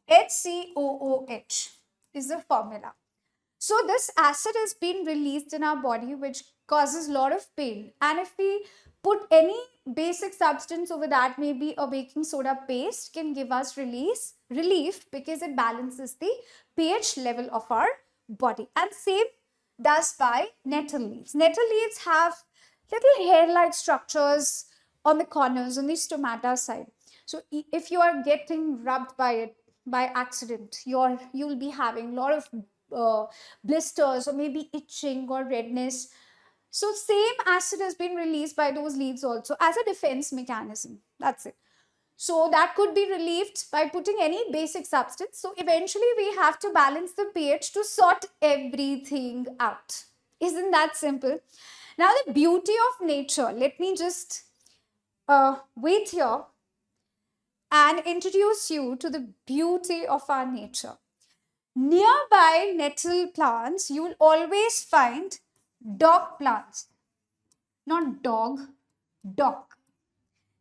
Speaker 1: HCOOH is the formula. So this acid has been released in our body, which causes a lot of pain. And if we put any basic substance over that, maybe a baking soda paste, can give us relief because it balances the pH level of our body. And same does by nettle leaves. Nettle leaves have little hair-like structures on the corners, on the stomata side. So if you are getting rubbed by it by accident, you'll be having a lot of blisters or maybe itching or redness. So same acid has been released by those leaves also as a defense mechanism. That's it. So that could be relieved by putting any basic substance. So eventually we have to balance the pH to sort everything out. Isn't that simple? Now the beauty of nature, let me just wait here and introduce you to the beauty of our nature. Nearby nettle plants, you will always find dock plants. Not dog, dock.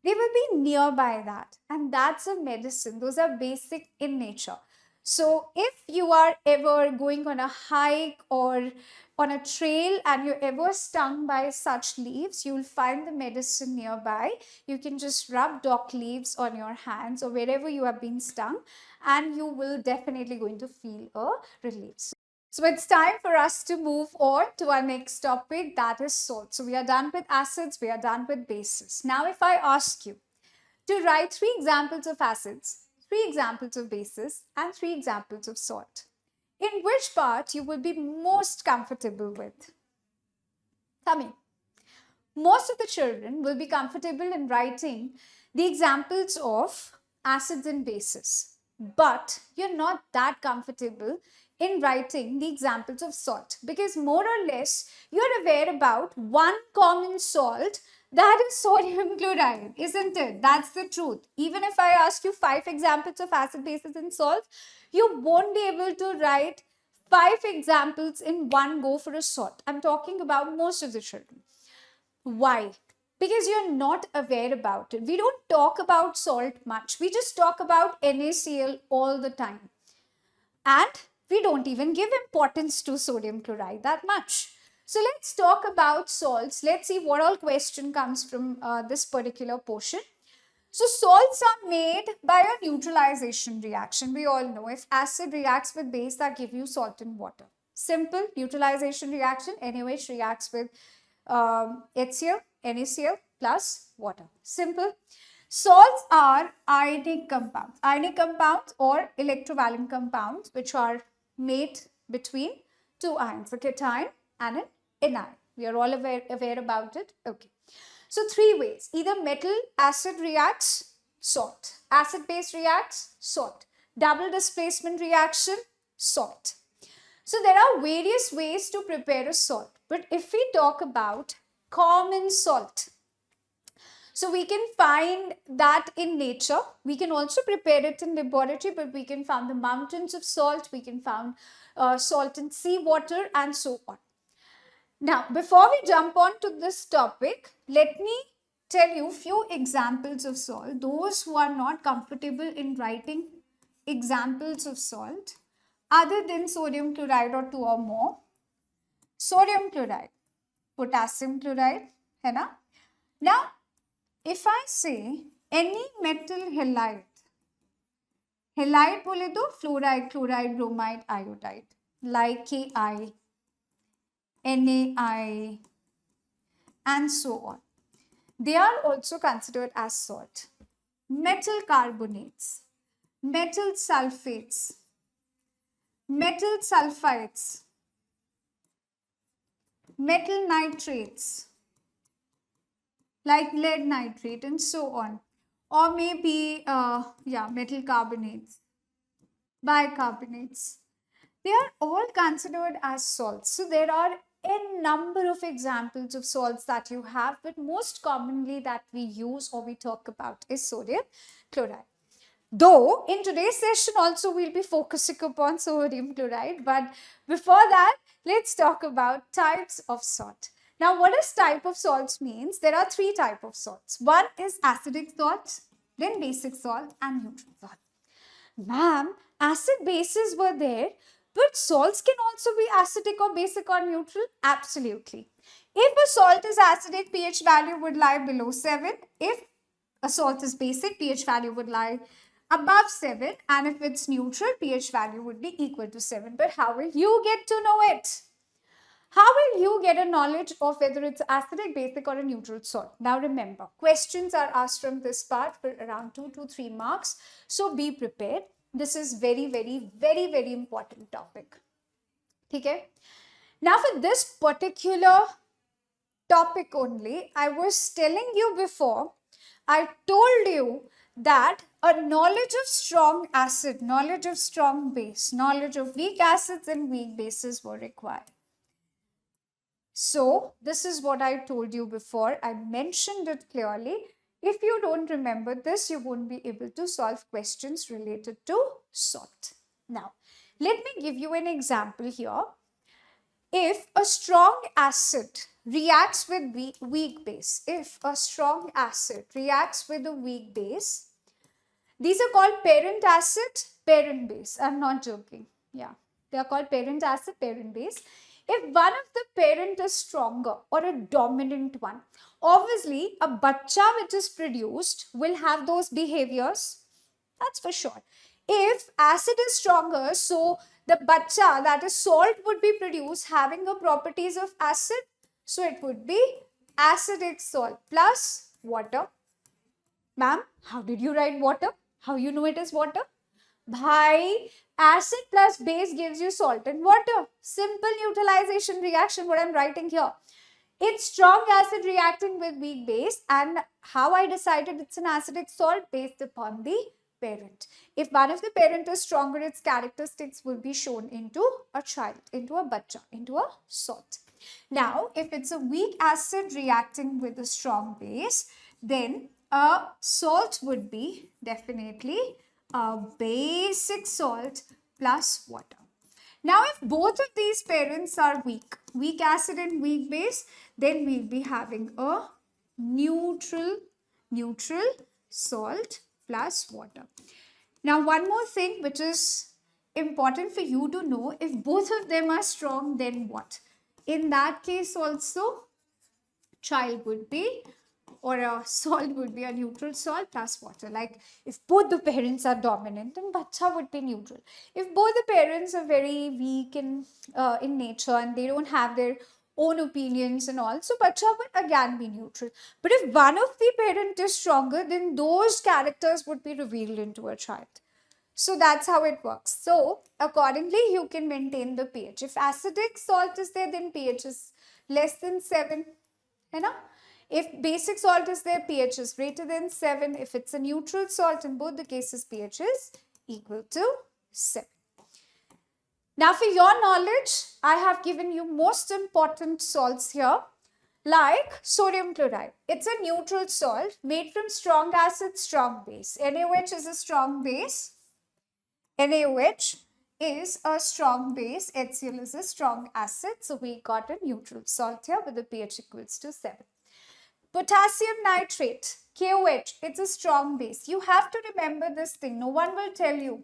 Speaker 1: They will be nearby that, and that's a medicine. Those are basic in nature. So if you are ever going on a hike or on a trail and you're ever stung by such leaves, you'll find the medicine nearby. You can just rub dock leaves on your hands or wherever you have been stung, and you will definitely going to feel a relief. So it's time for us to move on to our next topic, that is salt. So we are done with acids, we are done with bases. Now if I ask you to write 3 examples of acids, 3 examples of bases, and 3 examples of salt, in which part you will be most comfortable with? Tell me. Most of the children will be comfortable in writing the examples of acids and bases, but you're not that comfortable in writing the examples of salt, because more or less you're aware about one common salt, that is sodium chloride, isn't it? That's the truth. Even if I ask you 5 examples of acid, bases and salts, you won't be able to write 5 examples in one go for a salt. I'm talking about most of the children. Why? Because you're not aware about it. We don't talk about salt much. We just talk about NaCl all the time. And we don't even give importance to sodium chloride that much. So let's talk about salts. Let's see what all question comes from this particular portion. So salts are made by a neutralization reaction. We all know if acid reacts with base, that give you salt and water. Simple neutralization reaction. NaOH reacts with HCl, NaCl plus water. Simple. Salts are ionic compounds or electrovalent compounds which are made between 2 ions, a cation and an anion. We are all aware about it. Okay. So 3 ways. Either metal acid reacts, salt. Acid base reacts, salt. Double displacement reaction, salt. So there are various ways to prepare a salt. But if we talk about common salt, So we can find that in nature. We can also prepare it in laboratory, but we can find the mountains of salt, we can find salt in seawater and so on. Now, before we jump on to this topic, let me tell you few examples of salt. Those who are not comfortable in writing examples of salt, other than sodium chloride or 2 or more, sodium chloride, potassium chloride, है ना? Now, if I say any metal halide, halide बोले तो fluoride, chloride, bromide, iodide, like Ki, NaI, and so on. They are also considered as salt. Metal carbonates, metal sulfates, metal sulfides, metal nitrates, like lead nitrate and so on. Or maybe, metal carbonates, bicarbonates. They are all considered as salts. So there are a number of examples of salts that you have, but most commonly that we use or we talk about is sodium chloride. Though in today's session also we'll be focusing upon sodium chloride, but before that, let's talk about types of salt. Now, what does type of salts means? There are 3 types of salts. One is acidic salt, then basic salt and neutral salt. Ma'am, acid bases were there, but salts can also be acidic or basic or neutral? Absolutely. If a salt is acidic, pH value would lie below 7. If a salt is basic, pH value would lie above 7. And if it's neutral, pH value would be equal to 7. But how will you get to know it? How will you get a knowledge of whether it's acidic, basic or a neutral salt? Now remember, questions are asked from this part for around 2 to 3 marks. So be prepared. This is very, very important topic. Okay? Now for this particular topic only, I was telling you before, I told you that a knowledge of strong acid, knowledge of strong base, knowledge of weak acids and weak bases were required. So this is what I told you before. I mentioned it clearly. If you don't remember this, you won't be able to solve questions related to salt. Now, let me give you an example here. If a strong acid reacts with weak base, if a strong acid reacts with a weak base, these are called parent acid, parent base. I'm not joking. Yeah, they are called parent acid, parent base. If one of the parent is stronger or a dominant one, obviously a bacha which is produced will have those behaviors. That's for sure. If acid is stronger, so the bacha, that is salt, would be produced having the properties of acid. So it would be acidic salt plus water. Ma'am, how did you write water? How you know it is water? Bhai, acid plus base gives you salt and water. Simple neutralization reaction, what I'm writing here. It's strong acid reacting with weak base, and how I decided it's an acidic salt based upon the parent. If one of the parent is stronger, its characteristics will be shown into a child, into a bacha, into a salt. Now, if it's a weak acid reacting with a strong base, then a salt would be definitely a basic salt plus water. Now, if both of these parents are weak acid and weak base, then we'll be having a neutral salt plus water. Now, one more thing which is important for you to know, if both of them are strong, then what? In that case also, child would be, or a salt would be a neutral salt plus water. Like if both the parents are dominant, then bacha would be neutral. If both the parents are very weak in nature and they don't have their own opinions and all, so bacha would again be neutral. But if one of the parent is stronger, then those characters would be revealed into a child. So that's how it works. So accordingly, you can maintain the pH. If acidic salt is there, then pH is less than 7. You know? If basic salt is there, pH is greater than 7. If it's a neutral salt, in both the cases, pH is equal to 7. Now, for your knowledge, I have given you most important salts here. Like sodium chloride. It's a neutral salt made from strong acid, strong base. NaOH is a strong base. NaOH is a strong base. HCl is a strong acid. So we got a neutral salt here with the pH equals to 7. Potassium nitrate, KOH, it's a strong base. You have to remember this thing. No one will tell you.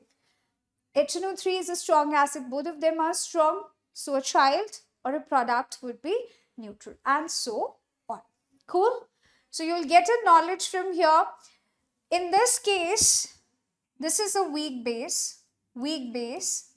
Speaker 1: HNO3 is a strong acid. Both of them are strong. So a child or a product would be neutral, and so on. Cool? So you'll get a knowledge from here. In this case, this is a weak base, weak base,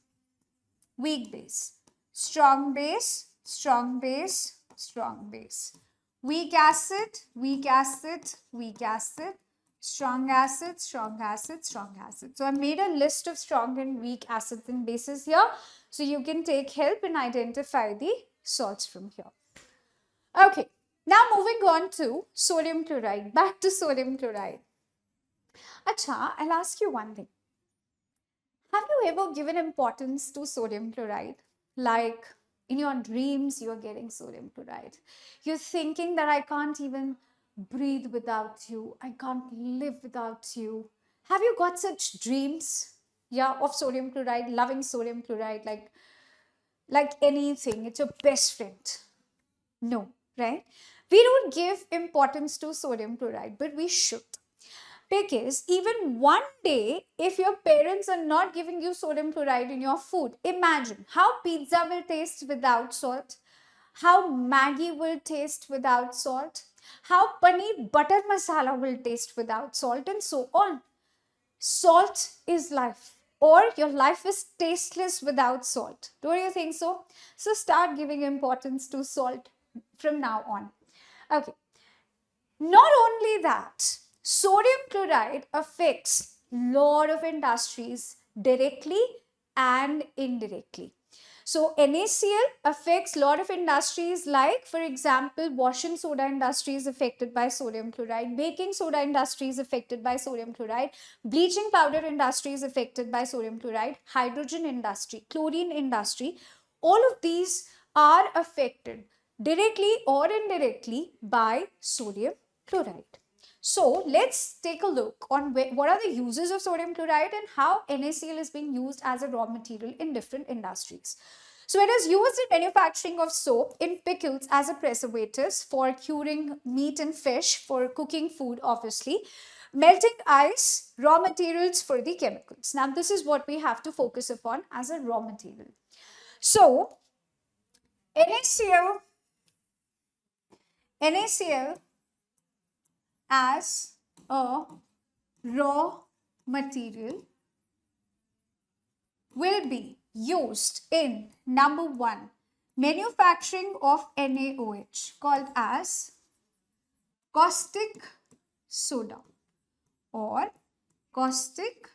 Speaker 1: weak base, strong base, strong base, strong base, weak acid, weak acid, weak acid, strong acid, strong acid, strong acid. So I made a list of strong and weak acids and bases here, so you can take help and identify the salts from here. Okay, now moving on to sodium chloride. Back to sodium chloride. Acha, I'll ask you one thing. Have you ever given importance to sodium chloride? Like in your dreams, you're getting sodium chloride. You're thinking that I can't even breathe without you. I can't live without you. Have you got such dreams? Yeah, of sodium chloride, loving sodium chloride, like anything. It's your best friend. No, right? We don't give importance to sodium chloride, but we should. Because even one day, if your parents are not giving you sodium chloride in your food, imagine how pizza will taste without salt, how Maggi will taste without salt, how paneer butter masala will taste without salt, and so on. Salt is life, or your life is tasteless without salt. Don't you think so? So start giving importance to salt from now on. Okay. Not only that, sodium chloride affects lot of industries directly and indirectly. So NaCl affects lot of industries, like for example, washing soda industry is affected by sodium chloride, baking soda industry is affected by sodium chloride, bleaching powder industry is affected by sodium chloride, hydrogen industry, chlorine industry, all of these are affected directly or indirectly by sodium chloride. So let's take a look on what are the uses of sodium chloride and how NaCl is being used as a raw material in different industries. So it is used in manufacturing of soap, in pickles as a preservatives, for curing meat and fish, for cooking food obviously, melting ice, raw materials for the chemicals. Now this is what we have to focus upon as a raw material. So NaCl as a raw material will be used in number 1, manufacturing of NaOH, called as caustic soda or caustic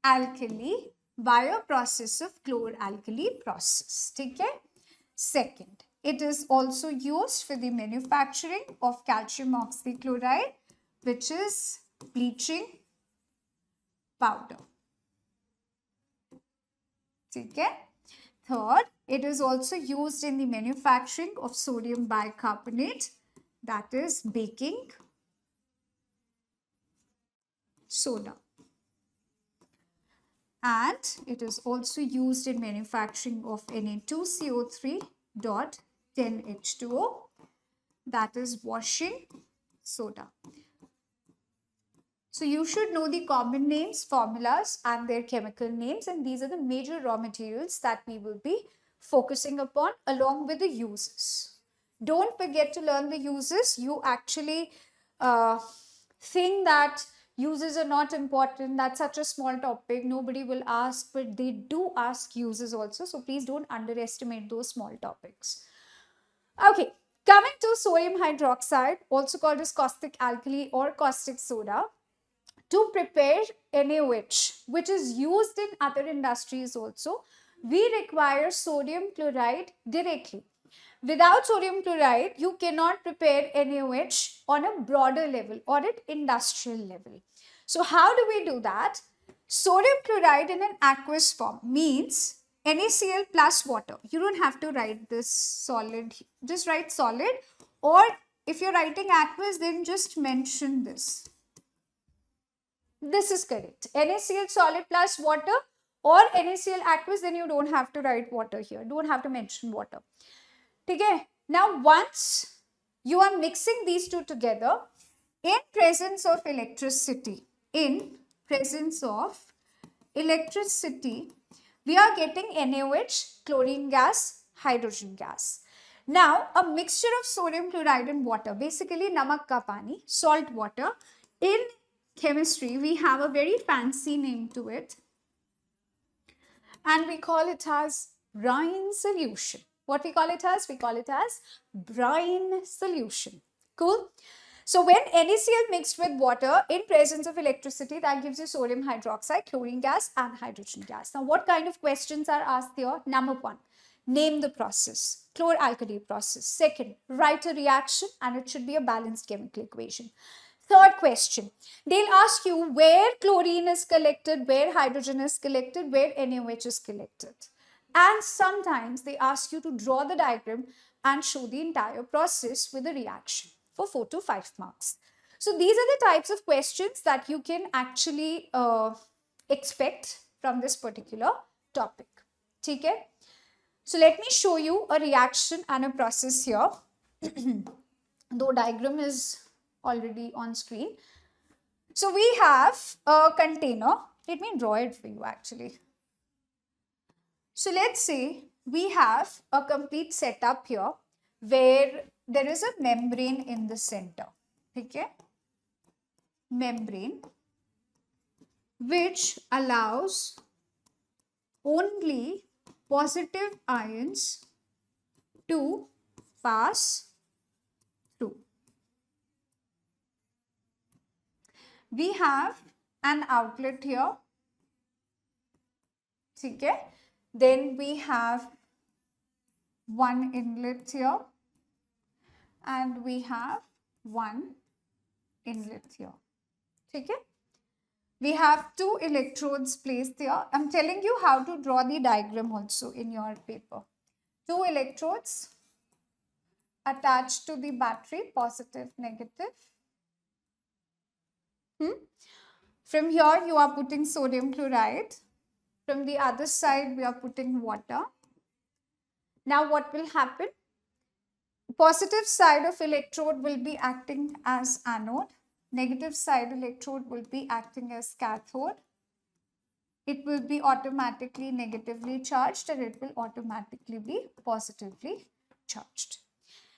Speaker 1: alkali by a process of chloralkali process. Okay? Second, it is also used for the manufacturing of calcium oxychloride, which is bleaching powder. Okay? Third, it is also used in the manufacturing of sodium bicarbonate, that is baking soda. And it is also used in manufacturing of Na2CO3.10H2O, that is washing soda. So you should know the common names, formulas and their chemical names, and these are the major raw materials that we will be focusing upon along with the uses. Don't forget to learn the uses. You actually think that uses are not important, that's such a small topic, nobody will ask, but they do ask uses also. So please don't underestimate those small topics. Okay, coming to sodium hydroxide, also called as caustic alkali or caustic soda. To prepare NaOH, which is used in other industries also, we require sodium chloride directly. Without sodium chloride, you cannot prepare NaOH on a broader level or at industrial level. So how do we do that? Sodium chloride in an aqueous form means NaCl plus water. You don't have to write this solid, just write solid, or if you're writing aqueous, then just mention this. This is correct. NaCl solid plus water or NaCl aqueous, then you don't have to write water here. Don't have to mention water. Okay. Now, once you are mixing these two together, in presence of electricity, we are getting NaOH, chlorine gas, hydrogen gas. Now, a mixture of sodium chloride and water, basically namak ka pani, salt water. In chemistry, we have a very fancy name to it, and we call it as brine solution. What we call it as? We call it as brine solution. Cool? So when NaCl mixed with water in presence of electricity, that gives you sodium hydroxide, chlorine gas and hydrogen gas. Now what kind of questions are asked here? Number 1, name the process, chloralkali process. Second, write a reaction and it should be a balanced chemical equation. Third question, they'll ask you where chlorine is collected, where hydrogen is collected, where NaOH is collected. And sometimes they ask you to draw the diagram and show the entire process with a reaction for 4 to 5 marks. So these are the types of questions that you can actually expect from this particular topic. Okay? So let me show you a reaction and a process here. Though diagram is already on screen. So we have a container. Let me draw it for you actually. So let's say we have a complete setup here where there is a membrane in the center. Okay? Membrane which allows only positive ions to pass through. We have an outlet here. Okay? Then we have one inlet here and we have one inlet here. Okay? We have 2 electrodes placed here. I'm telling you how to draw the diagram also in your paper. 2 electrodes attached to the battery, positive, negative. From here you are putting sodium chloride. From the other side, we are putting water. Now, what will happen? Positive side of electrode will be acting as anode. Negative side electrode will be acting as cathode. It will be automatically negatively charged and it will automatically be positively charged.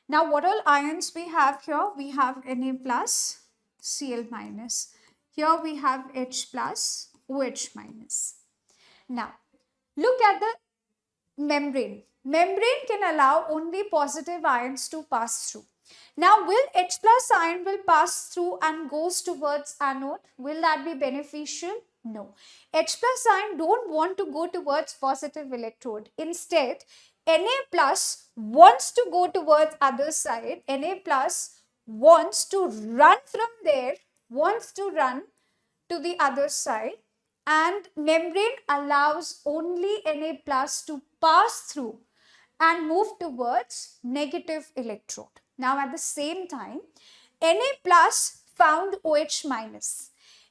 Speaker 1: Now, what all ions we have here? We have Na plus, Cl minus. Here we have H plus, OH minus. Now, look at the membrane. Membrane can allow only positive ions to pass through. Now, will H plus ion will pass through and goes towards anode? Will that be beneficial? No. H plus ion don't want to go towards positive electrode. Instead, Na plus wants to go towards other side. Na plus wants to run from there, wants to run to the other side. And membrane allows only Na plus to pass through and move towards negative electrode. Now at the same time, Na plus found OH minus.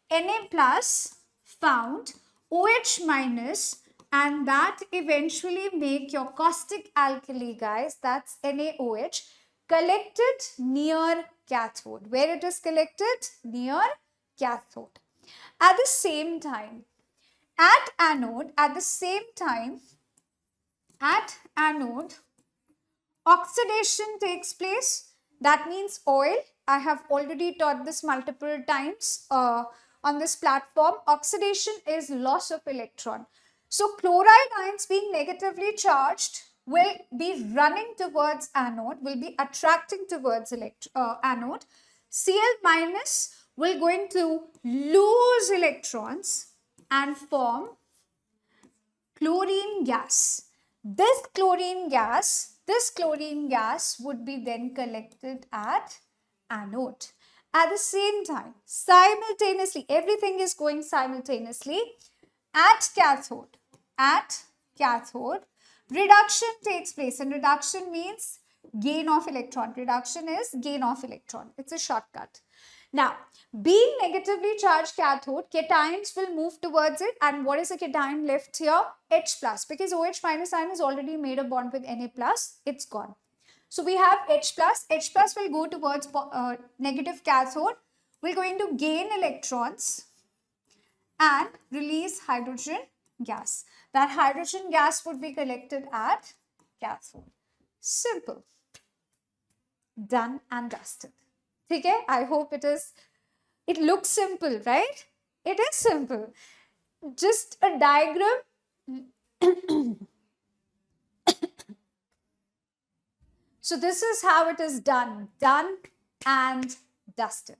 Speaker 1: Na plus found OH minus and that eventually make your caustic alkali, guys, that's NaOH, collected near cathode. Where it is collected? Near cathode. At the same time, at anode, oxidation takes place. That means oil. I have already taught this multiple times on this platform. Oxidation is loss of electron. So chloride ions being negatively charged will be running towards anode, will be attracting towards anode. Cl minus will going to lose electrons and form chlorine gas. This chlorine gas would be then collected at anode. At the same time, simultaneously, everything is going simultaneously at cathode. At cathode, reduction takes place, and reduction means gain of electron. Reduction is gain of electron. It's a shortcut. Now, being negatively charged cathode, cations will move towards it, and what is the cation left here? H plus, because OH minus ion is already made a bond with Na plus, it's gone. So we have H plus will go towards negative cathode. We're going to gain electrons and release hydrogen gas. That hydrogen gas would be collected at cathode. Simple. Done and dusted. Okay, I hope it looks simple, right? It is simple. Just a diagram. So this is how it is done and dusted.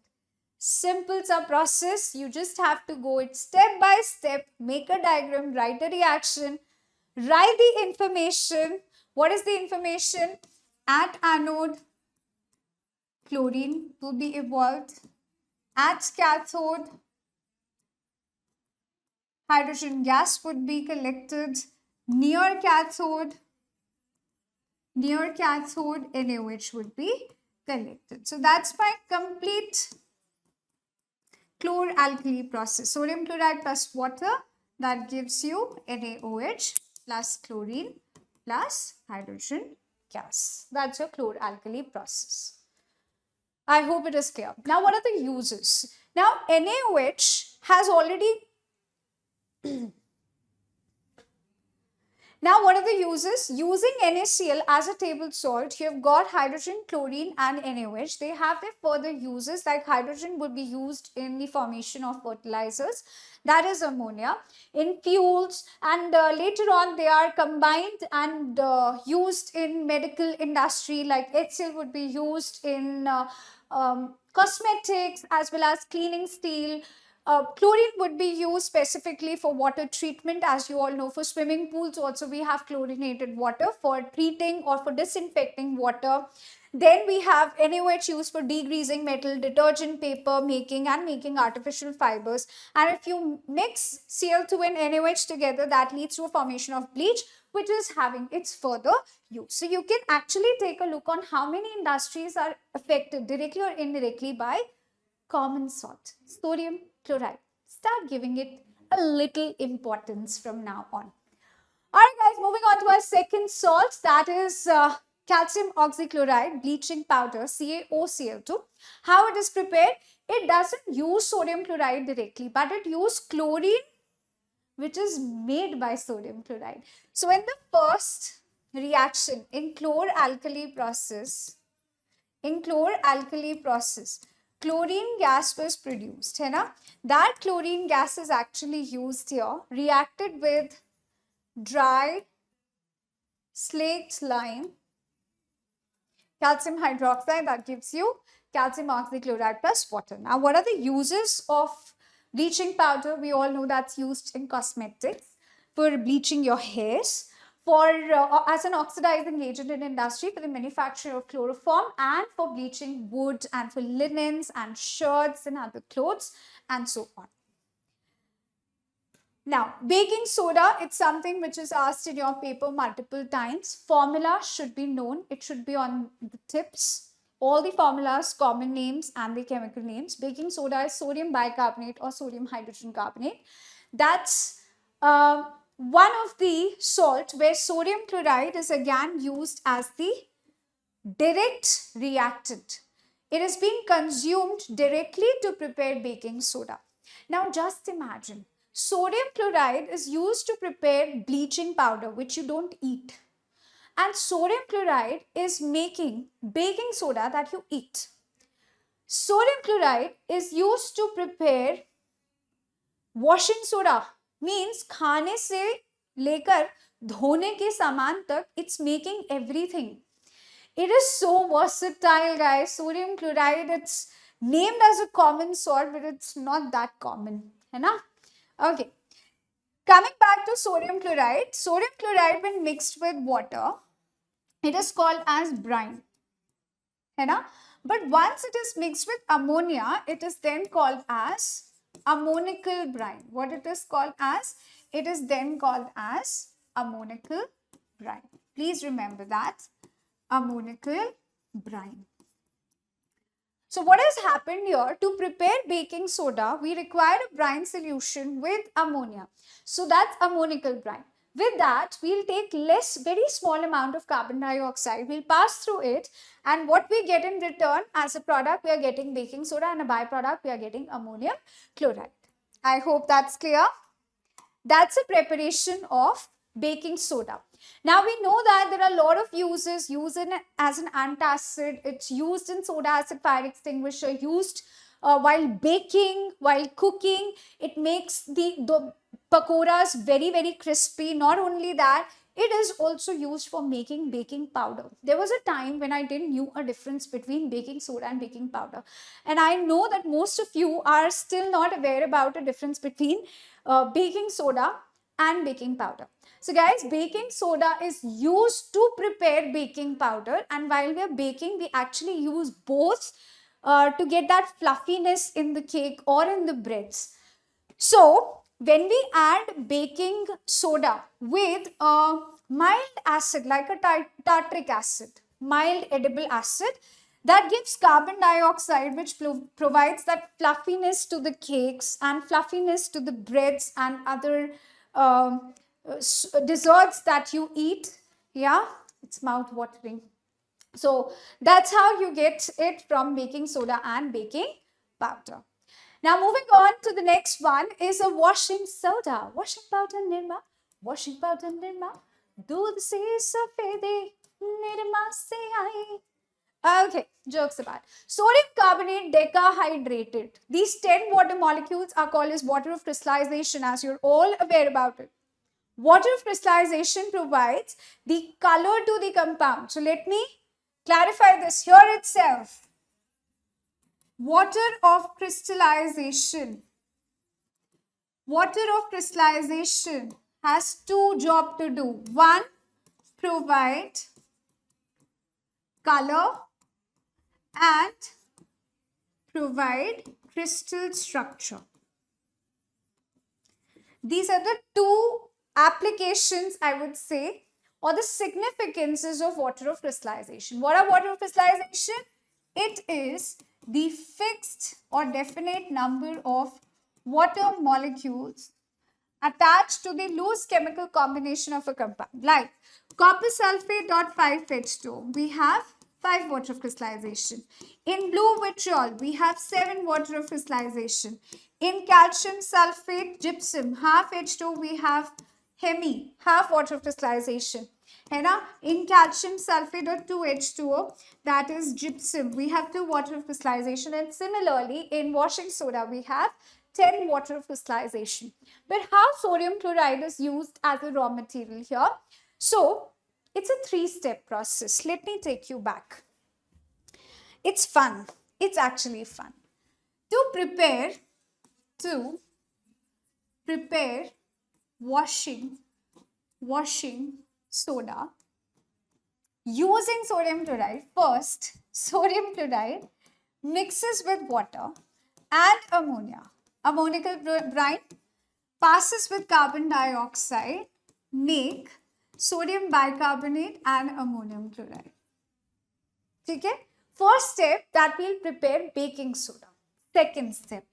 Speaker 1: Simple sub process. You just have to go it step by step, make a diagram, write a reaction, write the information. What is the information? At anode, chlorine will be evolved. At cathode, hydrogen gas would be collected. Near cathode, NaOH would be collected. So that's my complete chloralkali process. Sodium chloride plus water, that gives you NaOH plus chlorine plus hydrogen gas. That's your chloralkali process. I hope it is clear. Now, what are the uses? Now, NaOH has already Now, what are the uses? Using NaCl as a table salt, you have got hydrogen, chlorine and NaOH. They have their further uses, like hydrogen would be used in the formation of fertilizers, that is ammonia, in fuels, and later on they are combined and used in medical industry, like HCl would be used in cosmetics as well as cleaning steel. Chlorine would be used specifically for water treatment. As you all know, for swimming pools also we have chlorinated water for treating or for disinfecting water. Then we have NaOH used for degreasing metal, detergent, paper making and making artificial fibers. And if you mix Cl2 and NaOH together, that leads to a formation of bleach, which is having its further use. So you can actually take a look on how many industries are affected directly or indirectly by common salt, sodium chloride. Start giving it a little importance from now on. Alright guys, moving on to our second salt, that is calcium oxychloride bleaching powder, CaOCl2. How it is prepared? It doesn't use sodium chloride directly, but it uses chlorine, which is made by sodium chloride. So in the first reaction in chloralkali process, chlorine gas was produced. है ना? That chlorine gas is actually used here, reacted with dry slaked lime, calcium hydroxide, that gives you calcium oxychloride plus water. Now, what are the uses of bleaching powder? We all know that's used in cosmetics, for bleaching your hairs, for as an oxidizing agent in industry, for the manufacture of chloroform, and for bleaching wood and for linens and shirts and other clothes and so on. Now, baking soda, it's something which is asked in your paper multiple times. Formula should be known. It should be on the tips. All the formulas, common names and the chemical names. Baking soda is sodium bicarbonate or sodium hydrogen carbonate. That's one of the salt where sodium chloride is again used as the direct reactant. It is being consumed directly to prepare baking soda. Now just imagine, sodium chloride is used to prepare bleaching powder, which you don't eat. And sodium chloride is making baking soda that you eat. Sodium chloride is used to prepare washing soda, means खाने से लेकर धोने के सामान तक, it's making everything. It is so versatile, guys. Sodium chloride, it's named as a common salt, but it's not that common, है ना? Okay. Coming back to sodium chloride when mixed with water, it is called as brine, है ना? But once it is mixed with ammonia, it is then called as ammonical brine. What it is called as? It is then called as ammonical brine. Please remember that, ammonical brine. So what has happened here, to prepare baking soda, we require a brine solution with ammonia. So that's ammonical brine. With that, we'll take very small amount of carbon dioxide, we'll pass through it, and what we get in return as a product, we are getting baking soda, and a byproduct, we are getting ammonium chloride. I hope that's clear. That's a preparation of baking soda. Now we know that there are a lot of uses, used as an antacid, it's used in soda acid fire extinguisher, used while baking, while cooking. It makes the pakoras very crispy. Not only that, it is also used for making baking powder. There was a time when I didn't know a difference between baking soda and baking powder. And I know that most of you are still not aware about a difference between baking soda and baking powder. So guys, baking soda is used to prepare baking powder, and while we are baking, we actually use both to get that fluffiness in the cake or in the breads. So when we add baking soda with a mild acid like a tartaric acid, mild edible acid, that gives carbon dioxide, which provides that fluffiness to the cakes and fluffiness to the breads and other desserts that you eat. Yeah, it's mouth watering. So that's how you get it from baking soda and baking powder. Now moving on to the next one is a washing soda. Washing powder Nirma, washing powder Nirma, doodh se safedi Nirma se aayi. Okay, jokes apart. Sodium carbonate decahydrated. These 10 water molecules are called as water of crystallization, as you're all aware about it. Water of crystallization provides the color to the compound. So let me clarify this here itself. Water of crystallization. Water of crystallization has two jobs to do. One, provide color and provide crystal structure. These are the two applications, I would say, or the significances of water of crystallization. What are water of crystallization? It is the fixed or definite number of water molecules attached to the loose chemical combination of a compound. Like copper sulfate dot 5H2, we have 5 water of crystallization. In blue vitriol, we have 7 water of crystallization. In calcium sulfate gypsum, half H2, we have Hemi, half water of crystallization. In calcium sulfate or 2H2O, that is gypsum, we have 2 water of crystallization. And similarly, in washing soda, we have 10 water of crystallization. But how sodium chloride is used as a raw material here? So, it's a 3-step process. Let me take you back. It's fun. It's actually fun. To prepare washing soda using sodium chloride, first sodium chloride mixes with water and ammonia. Ammonical brine passes with carbon dioxide, make sodium bicarbonate and ammonium chloride. Okay? First step, that we'll prepare baking soda. Second step,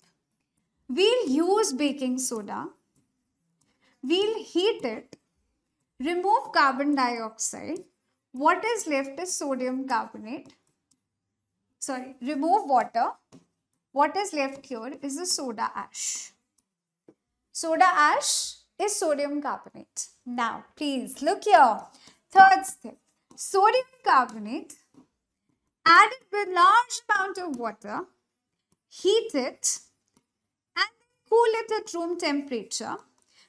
Speaker 1: we'll use baking soda, we'll heat it, remove carbon dioxide. What is left is sodium carbonate. Sorry, remove water. What is left here is the soda ash. Soda ash is sodium carbonate. Now, please look here. Third step, sodium carbonate added with large amount of water, heat it and cool it at room temperature.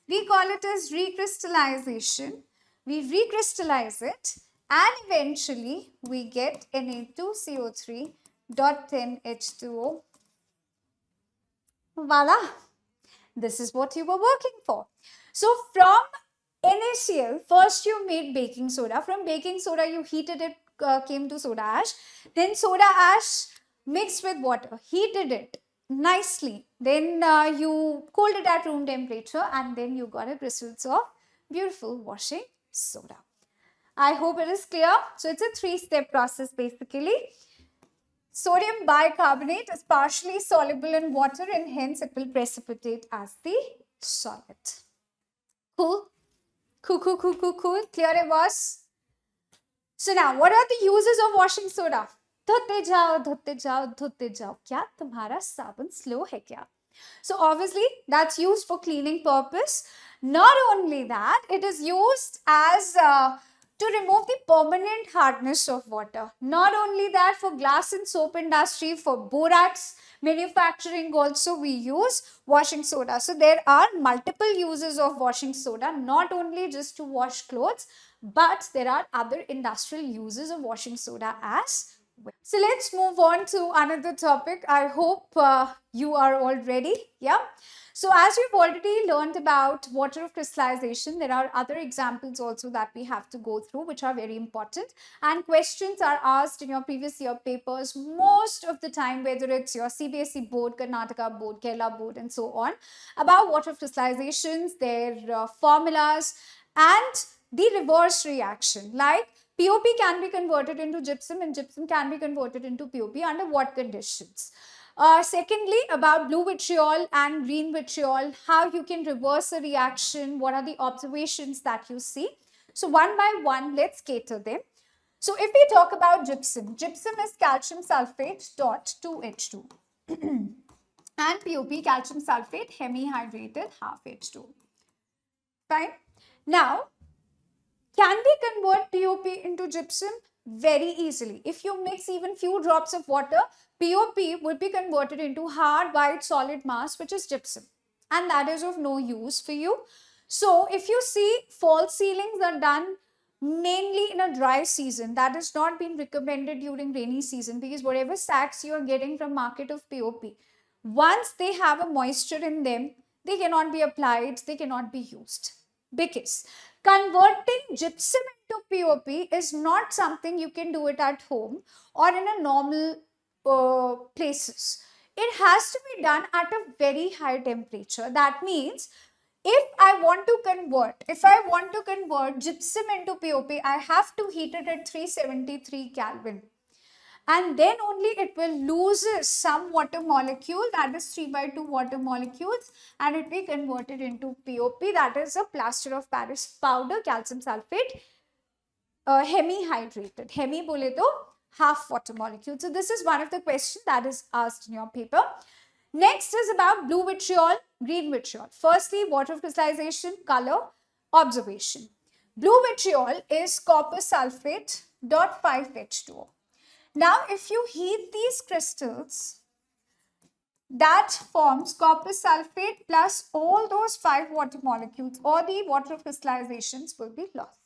Speaker 1: We call it as recrystallization. We recrystallize it and eventually we get Na2CO3.10H2O. Voila! This is what you were working for. So from NaCl, first you made baking soda. From baking soda, you heated it, came to soda ash. Then soda ash mixed with water, heated it nicely. Then you cooled it at room temperature and then you got a crystals of beautiful washing soda. I hope it is clear. So it's a 3-step process basically. Sodium bicarbonate is partially soluble in water and hence it will precipitate as the solid. Cool? Cool. Clear it was? So now, what are the uses of washing soda? धोते जाओ क्या तुम्हारा साबुन slow है क्या? So obviously that's used for cleaning purpose. Not only that, it is used as to remove the permanent hardness of water. Not only that, for glass and soap industry, for borax manufacturing also we use washing soda. So there are multiple uses of washing soda, not only just to wash clothes, but there are other industrial uses of washing soda as well. So let's move on to another topic. I hope you are all ready. Yeah. So as you've already learned about water of crystallization, there are other examples also that we have to go through, which are very important. And questions are asked in your previous year papers most of the time, whether it's your CBSE board, Karnataka board, Kerala board, and so on, about water of crystallizations, their formulas, and the reverse reaction, like POP can be converted into gypsum and gypsum can be converted into POP under what conditions. Secondly, about blue vitriol and green vitriol, how you can reverse a reaction, what are the observations that you see. So one by one, let's cater them. So if we talk about gypsum, gypsum is calcium sulfate dot 2H2 and POP, calcium sulfate hemihydrated half H2. Fine. Now, can we convert POP into gypsum? Very easily. If you mix even few drops of water, POP would be converted into hard white solid mass, which is gypsum, and that is of no use for you. So if you see, false ceilings are done mainly in a dry season. That has not been recommended during rainy season, because whatever sacks you are getting from market of POP, once they have a moisture in them, they cannot be applied, they cannot be used. Because converting gypsum into POP is not something you can do it at home or in a normal places. It has to be done at a very high temperature. That means if I want to convert gypsum into POP, I have to heat it at 373 Kelvin. And then only it will lose some water molecule, that is 3/2 water molecules, and it will be converted into POP, that is a plaster of Paris powder, calcium sulfate, hemihydrated. Hemi bole to half water molecule. So this is one of the questions that is asked in your paper. Next is about blue vitriol, green vitriol. Firstly, water of crystallization, color, observation. Blue vitriol is copper sulfate dot 5H2O. Now, if you heat these crystals, that forms copper sulfate plus all those 5 water molecules, or the water of crystallizations will be lost.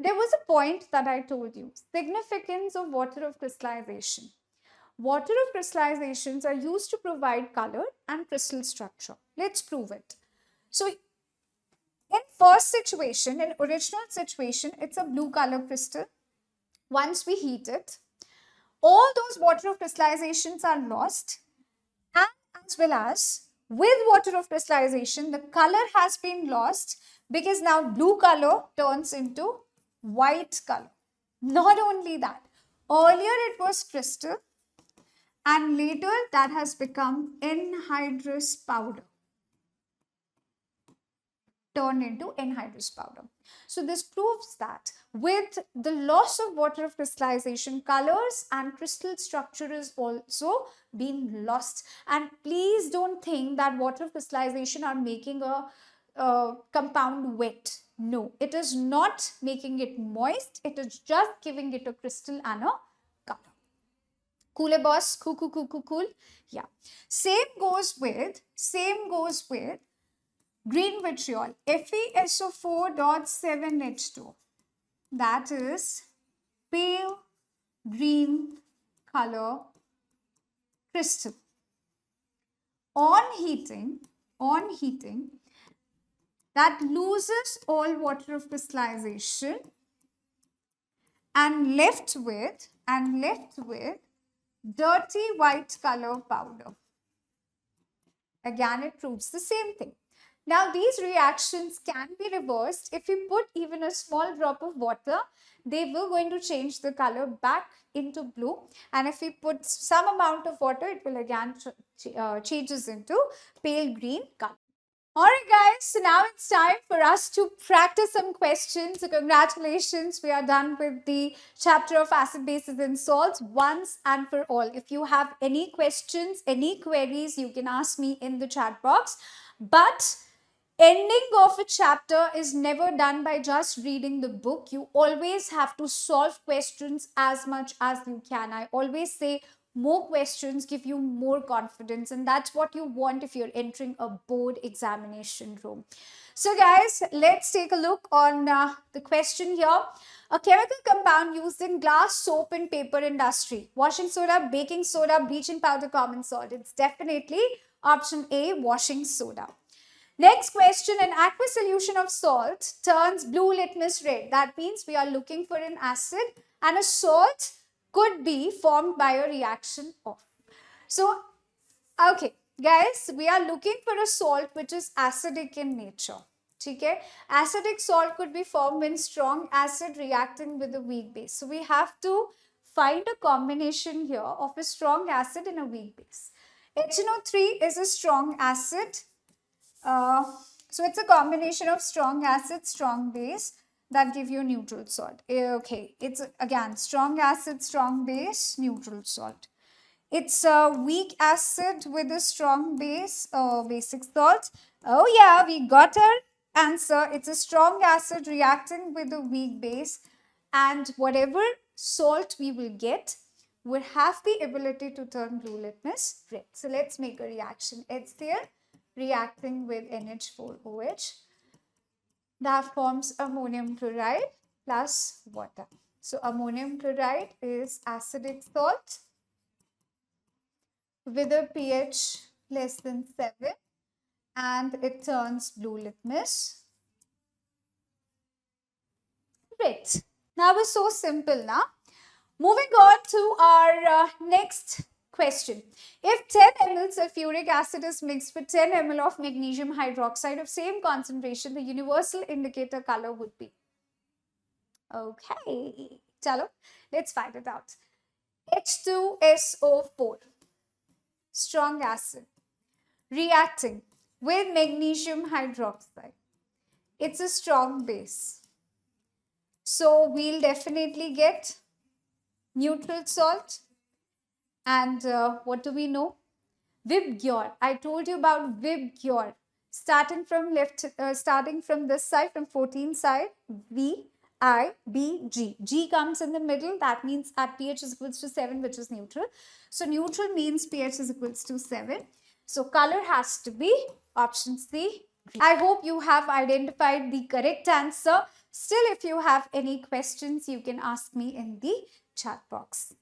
Speaker 1: There was a point that I told you, significance of water of crystallization. Water of crystallizations are used to provide color and crystal structure. Let's prove it. So, in first situation, in original situation, it's a blue color crystal. Once we heat it, all those water of crystallizations are lost, and as well as with water of crystallization, the color has been lost, because now blue color turns into white color. Not only that, earlier it was crystal and later that has become anhydrous powder, turned into anhydrous powder. So this proves that with the loss of water of crystallization, colors and crystal structure is also being lost. And please don't think that water of crystallization are making a compound wet. No, it is not making it moist. It is just giving it a crystal and a color. Cool, boss? Cool. Yeah. Same goes with green vitriol, FeSO4.7H2. That is pale green color crystal. On heating, that loses all water of crystallization and left with dirty white color powder. Again, it proves the same thing. Now, these reactions can be reversed if you put even a small drop of water. They will going to change the color back into blue, and if we put some amount of water, it will again changes into pale green color. Alright guys, so now it's time for us to practice some questions. So congratulations, we are done with the chapter of acid, bases and salts once and for all. If you have any questions, any queries, you can ask me in the chat box. But ending of a chapter is never done by just reading the book. You always have to solve questions as much as you can. I always say more questions give you more confidence, and that's what you want if you're entering a board examination room. So guys, let's take a look on the question here. A chemical compound used in glass, soap and paper industry. Washing soda, baking soda, bleaching powder, common salt. It's definitely option A, washing soda. Next question, an aqueous solution of salt turns blue litmus red. That means we are looking for an acid, and a salt could be formed by a reaction of. So, okay, guys, we are looking for a salt which is acidic in nature. Okay? Acidic salt could be formed when strong acid reacting with a weak base. So, we have to find a combination here of a strong acid and a weak base. HNO3 is a strong acid. So it's a combination of strong acid, strong base that give you neutral salt. Okay, it's again strong acid, strong base, neutral salt. It's a weak acid with a strong base, basic salt. Oh yeah, we got our answer. It's a strong acid reacting with a weak base, and whatever salt we will get will have the ability to turn blue litmus red. So let's make a reaction. HCl reacting with NH4OH. That forms ammonium chloride plus water. So ammonium chloride is acidic salt with a pH less than 7, and it turns blue litmus red. Now it's so simple now. Moving on to our next question. If 10 ml sulfuric acid is mixed with 10 ml of magnesium hydroxide of same concentration, the universal indicator color would be. Okay, chalo, let's find it out. H2SO4, strong acid, reacting with magnesium hydroxide. It's a strong base. So we'll definitely get neutral salt. And what do we know? Vibgyor. I told you about Vibgyor. Starting from this side, from 14 side, V, I, B, G. G comes in the middle. That means at pH is equals to 7, which is neutral. So neutral means pH is equals to 7. So color has to be option C. I hope you have identified the correct answer. Still, if you have any questions, you can ask me in the chat box.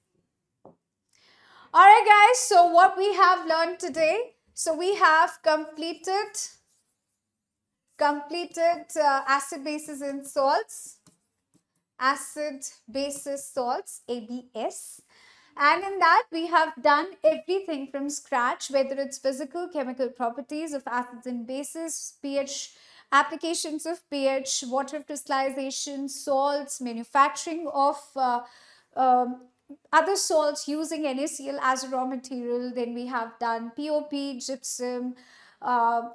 Speaker 1: Alright guys, so what we have learned today, so we have completed acid, bases and salts, acid, bases, salts, ABS. And in that we have done everything from scratch, whether it's physical, chemical properties of acids and bases, pH, applications of pH, water crystallization, salts, manufacturing of other salts using NaCl as a raw material. Then we have done POP, gypsum,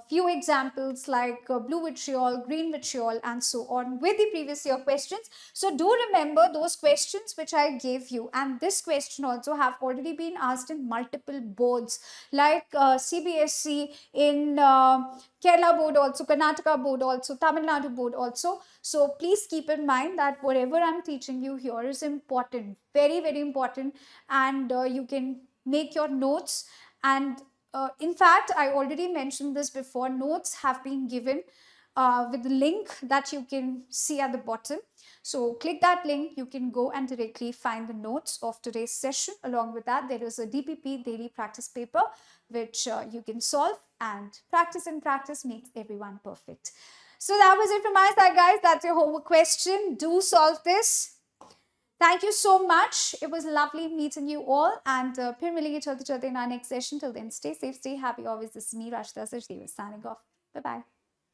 Speaker 1: few examples like blue vitriol, green vitriol, and so on with the previous year questions. So do remember those questions which I gave you, and this question also have already been asked in multiple boards like CBSE, in Kerala board also, Karnataka board also, Tamil Nadu board also. So please keep in mind that whatever I'm teaching you here is important, very, very important, and you can make your notes. And in fact, I already mentioned this before, notes have been given with the link that you can see at the bottom. So click that link, you can go and directly find the notes of today's session. Along with that, there is a DPP daily practice paper which you can solve, and practice and practice makes everyone perfect. So that was it from my side, guys. That's your homework question. Do solve this. Thank you so much. It was lovely meeting you all, and फिर मिलेंगे चलते चलते in our next session. Till then, stay safe, stay happy. Always, this is me, Rashida Sachdeva, signing off. Bye bye.